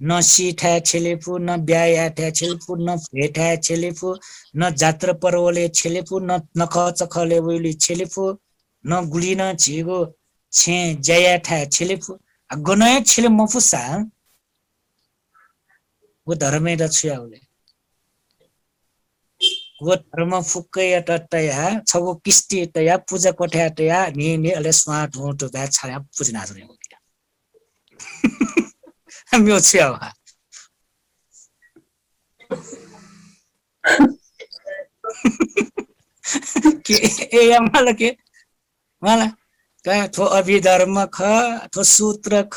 न सीठा छेलेफु न ब्याया ठा छेलेफु न फेठा छेलेफु न जात्र परवले छेलेफु न नख चखले वइली छेलेफु न गुलिन छिगो छे जया ठा छेलेफु गनय छेले मफुसा वो धर्मे द छ्याउले वो धर्म फुक्कै अटटया छगो किस्ती तया पूजा कोठा तया नि अले स्वाट होट दा छया पूजना जने हो गया म्यो छ्याउ के ए यामला के मला का थो अभिधर्म ख थो सूत्र ख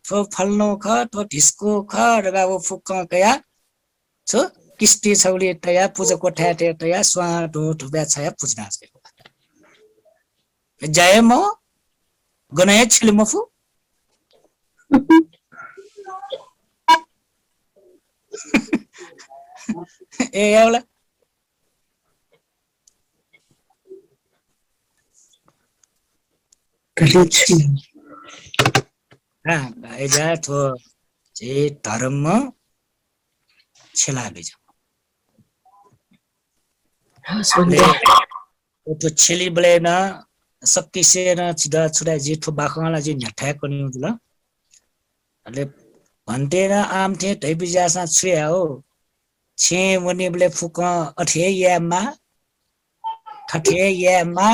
थो फल्नो ख थो ढिस्को ख रगा वो फुक्क कया छो किस्ती छौली तया पूजा कोठा तया स्वाट होट दा छया पूजना जने जय म गनय छिल मफु ए यावला एजा थो जे धर्म छेला बेज तो छेली बले न सक्ति से न छिदा छुडा जेठो बाखला जे न्याठा कनि उला अले भन्ते न आम थे तै बिजासा छ्या हो छे वने बले फुक अठे यामा ठठे यामा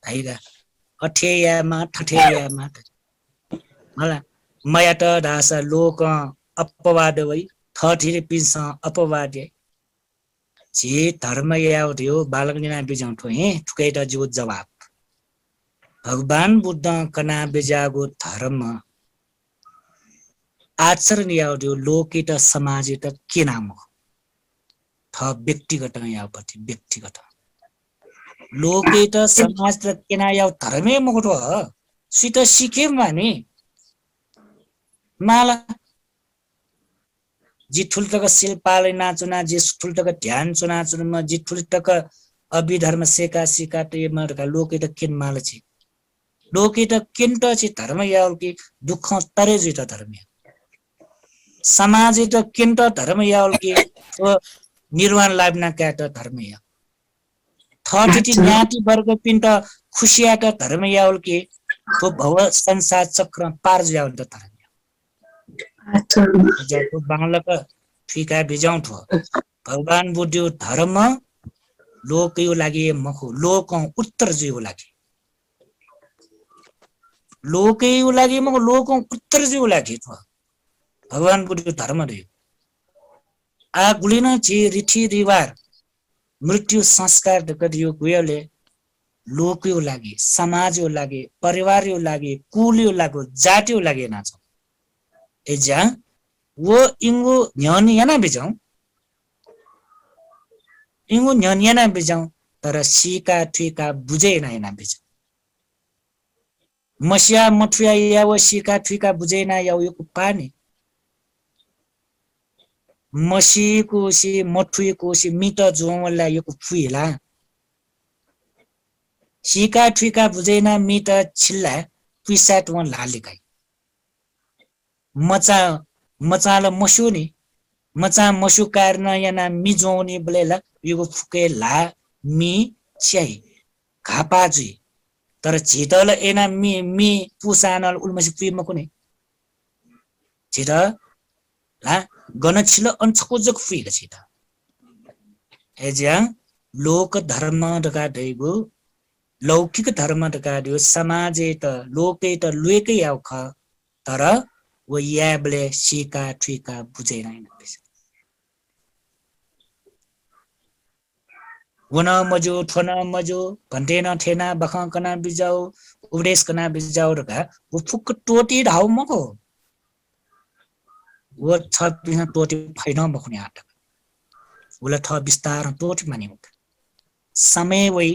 हैगा अठे यामा ठठे यामा मला माया त दास लोक अपवाद वै ठठिरे पिस अपवाद जे धर्म याउ थियो बालक जना बिजाउँठो हे ठुकैटा जो जवाब भगवान बुद्ध कना बेजागो धर्म आचरण याउ थियो लोकित समाजित के नाम हो थ व्यक्तिगत याउपति व्यक्तिगत लोकित समाज र केना याउ धर्मै मगो सित सिके माने माला जी ठुल्टक शिल्पाले नाचुना जी ठुल्टक ध्यान चुना चुनमा जी ठुल्टक अभिधर्म सेका सिका ते मरका लोके त किन माल छि लोके त किन्ट छि धर्म याल कि दुख तरे जित धर्म समाज त किन्ट धर्म याल कि निर्वाण लाभना का त धर्म या थटिति न्याति वर्ग पिन्ट खुशिया त धर्म याल कि तो भव संसार चक्र पार जाउ त धर्म जको बांग्लाका ठिका बिजाउँठो भगवान बुद्धि धर्म लोक यो लागि मखु लोक उत्तर जियो लागि लोक यो लागि मखु लोक उत्तर जियो लागि भगवान बुद्धि धर्म रे आ गुलिन छि रीति रिवाज मृत्यु संस्कार गरियो गयोले लोकयो लागि समाजयो लागि परिवारयो लागि कुलयो लागि जातियो लागि नाच एजा वो इंगु न्यानी याना बिजाउ इंगु न्यानी याना बिजाउ तर सीका ठिका बुझे ना याना बिजाउ मसिया मठुया या वो सीका ठिका बुझे ना या यो पानी मसी कोसी मठुई कोसी मिट जोमला यो फुइला सीका ठिका बुझेना मिट छिल्ला पिसाट वन लालिकाई मचा मचाला मसुनी मचा मसु कार्न याना मि जोनी बलेला यो फुके ला मि छ्याइ घापाजी तर छिटल एना मि पुसानल उल्मसी पिम कुनै छिट ला गन छिल अन्छको जक फुइला छिट एज्या लोक धर्म दका दैगो लौकिक धर्म दकाडियो समाजे त लोके त लुएकै आउख तर वो याबले सीका ठिका बुझेन वन मजो ठन मजो भन्टेन ठेना बखकना बिजाउ उडेस कना बिजाउ रका वो फुक टोटी ढाउ मको वो छ बिना टोटी फैन मखुने आट उला थ विस्तार टोटी मानि समय वइ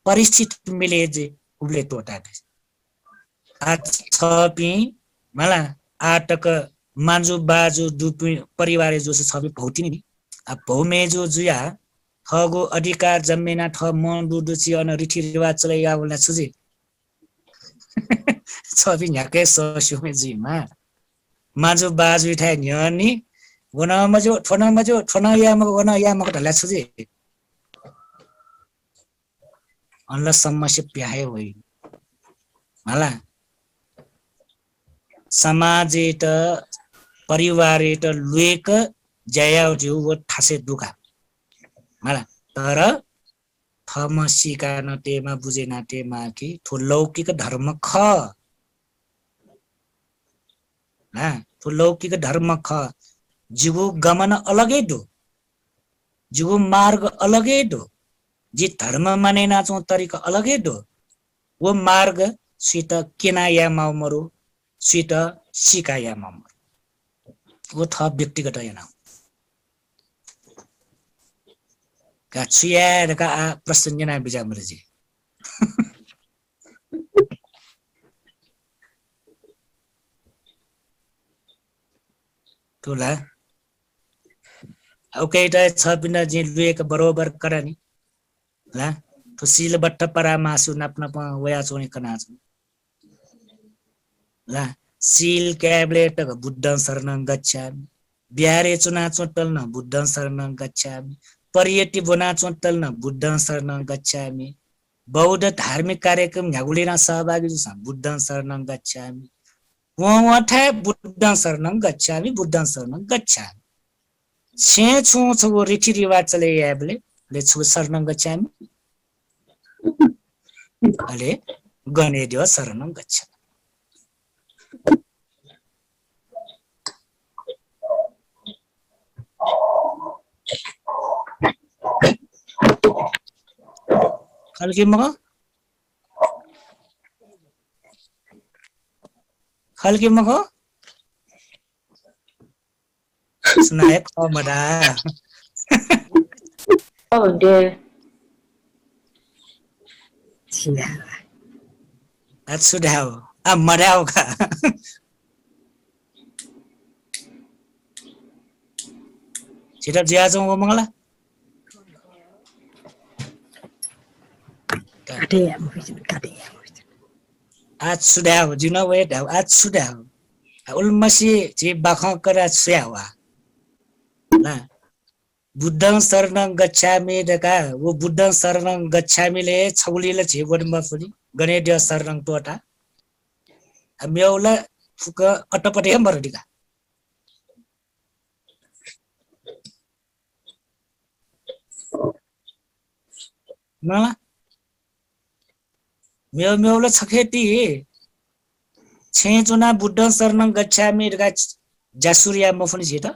परिस्थिति मिले जे उले टोटा आज छपी मला आटक मान्जु बाजु दुपी परिवार जो छपी भौतिनी आ भौमे जो जुया थगो अधिकार जम्मेना थ मन दुदुची अन रीति रिवाज चलै आउला छुजे छपी न्याके ससुमे जिमा मान्जु बाजु थाय न्यनी वना मजो ठन या मको ढला छुजे अनला समस्या प्याहे होइ मला समाजे त परिवारे त लुएक जयाउ जो वो ठासे दुखा मला तर थम सिका नटेमा बुझे नाटेमा कि थो लौकिक धर्म ख ना थो लौकिक धर्म ख जीवो गमन अलगै दो जीवो मार्ग अलगै दो जी धर्म माने नाचो तरिका अलगै दो वो मार्ग सित केना या माउमरु सित सिका या माउमरु वो थ व्यक्तिगत याना का छुया का प्रश्न जना बिजा मरजी टोला ओके त छ बिना जे लुएक बरोबर करनी ला तो सिल बट्ट परा मासु नाप्न प वया चोनी कना छ ला सिल क्याब्लेट बुद्ध शरणं गच्छामि ब्यारे चुना चोटल न बुद्ध शरणं गच्छामि परियति बना चोटल न बुद्ध शरणं गच्छामि बौद्ध धार्मिक कार्यक्रम न्यागुलेना सहभागी जुसा बुद्ध शरणं गच्छामि वठा बुद्ध शरणं गच्छामि छे छु छो रीति रिवाज चले याबले ले छु शरणं गच्छामि अले गने दियो शरणं गच्छामि खल्की मगो सुनाए कमडा भन्थे सुधाओ आ मडाओ का छिटो जिया जाउँ मगला आज सुधाओ जिन वेट आज सुधाओ उल्मसी जे बाखा करा स्यावा ना बुद्धं शरणं गच्छामि दका वो बुद्धं शरणं गच्छामिले छौलीले छे वडमा पनि गणेश शरणं टोटा म्याउला फुक अटपटे मरडिका ना म्याउला छखेटी छे जुना बुद्धं शरणं गच्छामि दका जासुरिया मफुनी छिटा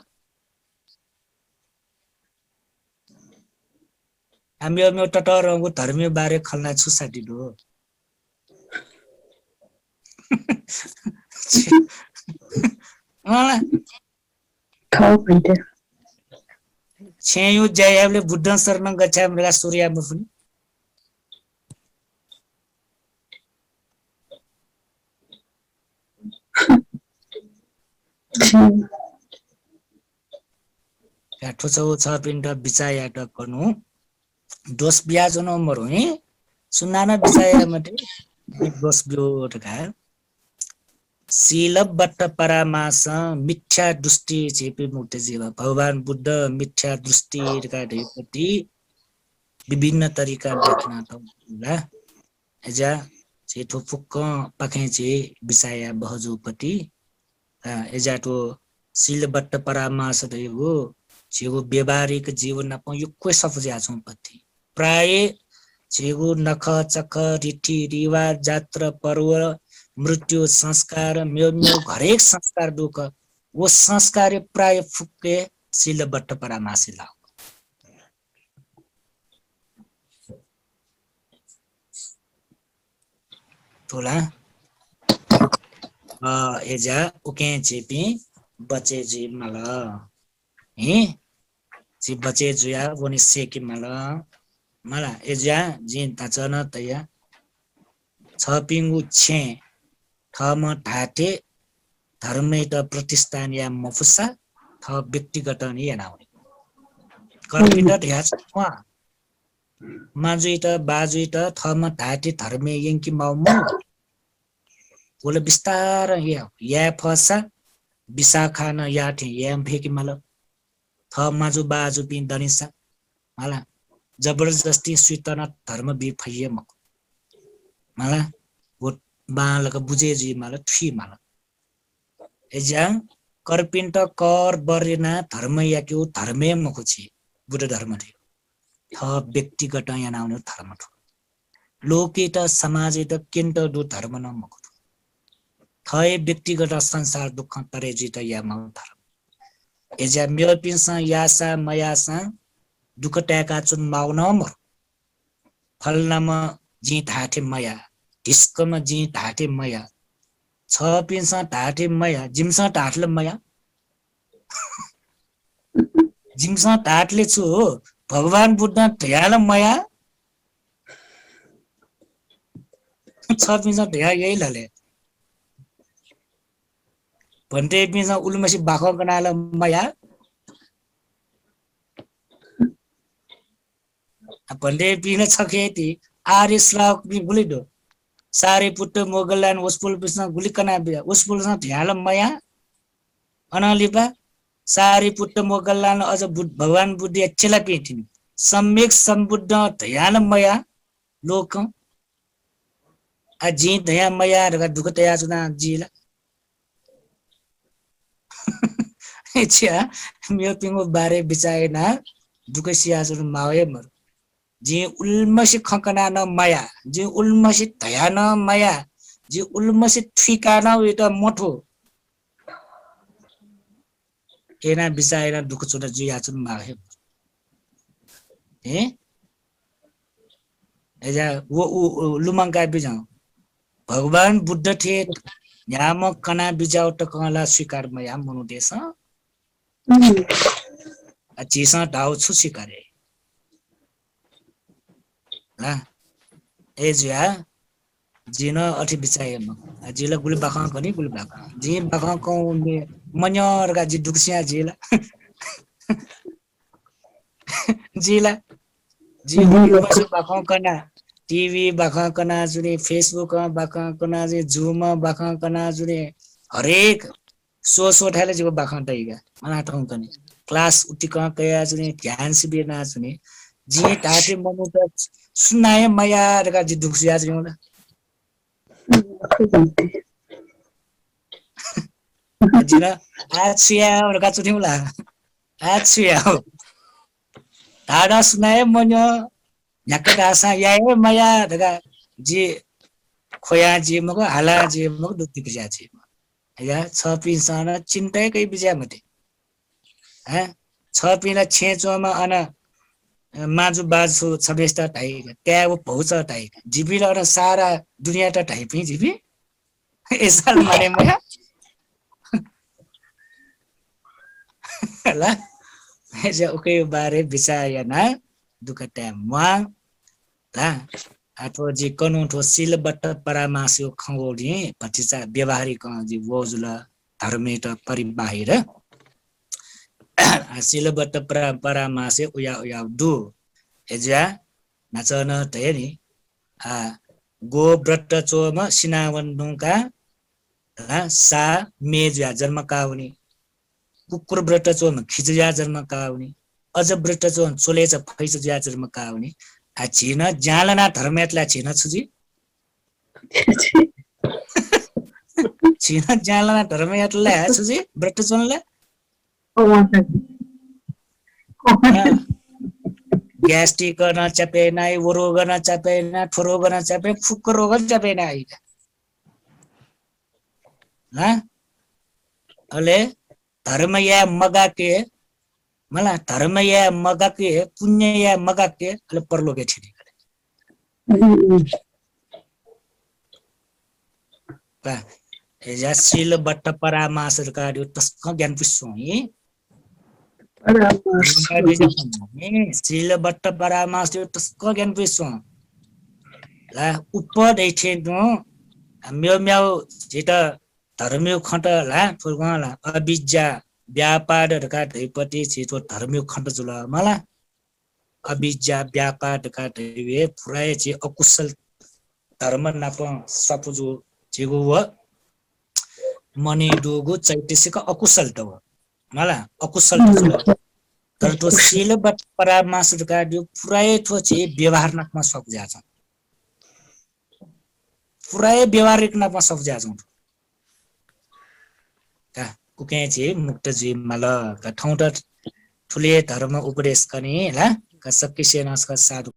हामी टटरको धर्म बारे खल्ना छुसाटी दो खाओ भन्थे छेयु जयले बुद्ध शरण गच्छामि सूर्यमा पनि ठोचौ छ पिण्ड बिचायाट गर्नु दोष ब्याज नम्बर हो सुन्नाना बिचाया मते दोष ब्यो टका शीलबट्ट परामास मिथ्या दृष्टि चेपे मुक्त जीव भगवान बुद्ध मिथ्या दृष्टि प्रति विभिन्न तरिका व्याख्या होला एजा चेठो फुक्क पाखे चे बिचाया बहजुपति एजा तो शीलबट्ट परामास देगो जेगो व्यवहारिक जीवन प यो कोइ सफज्या छौं पति प्राय जेगो नख चख रीति रिवाज जात्रा पर्व मृत्यु संस्कार म्यो हरेक संस्कार दुख वो संस्कार प्राय फुक्के शीलबट्ट परामासी लाओ थोला एजा उके चेपी बचे जी मला जी बचे जुया वनी सेकी मला एजा जिन ताचन तया छपिंगु छे थम ढाटे धर्मे त प्रतिष्ठान या मफुसा थ व्यक्तिगत नि यानाउने कर्पित ध्यास वा माजुइ त बाजुइ त थम ढाटे धर्मे यंकी माउमु बोले विस्तार या फसा विशाखा न याठे याम फेकी मल थ माजु बाजु पिन दनिसा मला जबरदस्ती स्वीतन धर्म बि फैये मक मला वो बालक बुझे जी मला थी मला एजा करपिन्ट कर बरेना धर्म या के धर्मे मको छि बुद्ध धर्म थियो थ व्यक्तिगत यहाँ आउने धर्म थियो लोके त समाज त किन्ट दु धर्म न मको थए व्यक्तिगत संसार दुख तरे जित या म धर्म एजा मेरो पिन्सा यासा मयासा दुख ट्याका चुन माउन मर फलनामा जी धाठे मया ढिस्कमा जी धाठे मया छ पिन्सा धाठे मया जिमसा ढाटले मया जिमसा ढाटले छु हो भगवान बुद्ध ढयाल मया छ पिन्सा ढया यही लले भन्ते पिन्सा उलमसी बाखो गनाल मया भन्ते पिन छखेती आर्य श्रावक पनि गुलिदो सारे पुट्ट मोगलान उसपुल पिस्ना गुलिकना बिया उसपुल सा ढ्याल मया अनलिपा सारे पुट्ट मोगलान अझ भगवान बुद्ध चेला पेटिन सम्यक सम्बुद्ध ढ्याल मया लोक आ जी दया मया रगा दुख तया जुना जीला एछ्या मेरो पिंगो बारे बिचाएना दुख सिया जुन मावे मर जी उल्मसी खकना न माया जी उल्मसी धया न माया जी उल्मसी ठिका न उता मोठो एना बिचाएना दुख चोट जुया जुन मावे एजा वो लुमंगा बिजाउ भगवान बुद्ध थे याम कना बिजाउ त कला स्वीकार मया मनु देश अचीसा दाउ छु स्वीकारे ला एजिया जिन अठी बिचाए म जिला गुली बाखा कनी गुली बाखा जी बाखा को मन्यर का जी दुखसिया जिला जिला जी बस बाखा कना टीवी बाखा कना जुने फेसबुक बाखा कना जे जूम बाखा कना जुने हरेक सो ठाले जो बाखा तइगा मना ठाउँ कनी क्लास उटिका कया जुने ध्यान शिविर ना जुने जी टाटे मनु त सुनाए मया रका जी दुखसिया जुने जिना आछिया रका चुटिउला आछिया ताडा सुनाए मन्यो याका आशा याए मया रका जी खोया जी मको हाला जी मको दुति बिजा जी या छ पिनsana चिन्ता कै बिजा मते छ पिना छेचोमा अन माजु बाजु छबेस्ता टाइ त्या वो पहुंच टाइ जिबी र सारा दुनिया टा टाइ पि जिबी एसाल माने म ल जे ओके बारे बिचाया ना दुकटा म ला आठो जी कनु ठो सिल बट्ट परामास्यो खंगोडी पचिचा व्यवहारिक जी वजुल धर्मेट परिबाहिर सिल बट्ट परामासे उया उया दु एजा नाचन तयनी गो व्रत चोम सिनावन्दुका सा मेज्या जन्म काउनी कुकुर व्रत चोम खिजया जन्म काउनी अज व्रत चोम चोलेच फैस ज्या जन्म काउनी छिन जालना धर्मेतला छिन छुजी छिन जालना धर्मेतला छुजी व्रत चोनला ग्यास्ट्रिक गर्न चपे नाइ वरो गर्न चपे ना ठोरो गर्न चपे फुक्को रोग चपे नाइ ला अले धर्म या मगा के मला धर्म या मगा के पुण्य या मगा के अले परलोके छिडी का एजा सिल बट्ट परामास कार्य तस्क ज्ञान पुष्सोई सिल बट्ट परामास तस्क ज्ञान पुष्सो ला उपर दैथे नो म्याउ म्याउ जेटा धर्मियो खण्ड ला फुलगला अबिज्जा व्यापारहरुका दैपति छिटो धर्मियो खण्ड जुल मला अबिज्जा व्यापारहरुका दैवे पुराय छि अकुशल धर्म नाप सपुजु जेगु व मनी दुगु चैतसिक अकुशल त व मला अकुशल त जुल तर तो सिल बट परामासहरुका दु पुराय थो छि व्यवहारनात्मक सब जाछ पुराय व्यवहारिक नापमा सब जाछ का कुके छि मुक्त जी मल का ठाउँ ठुले धर्म उपदेश गर्ने ला का सबके सेनास का साधु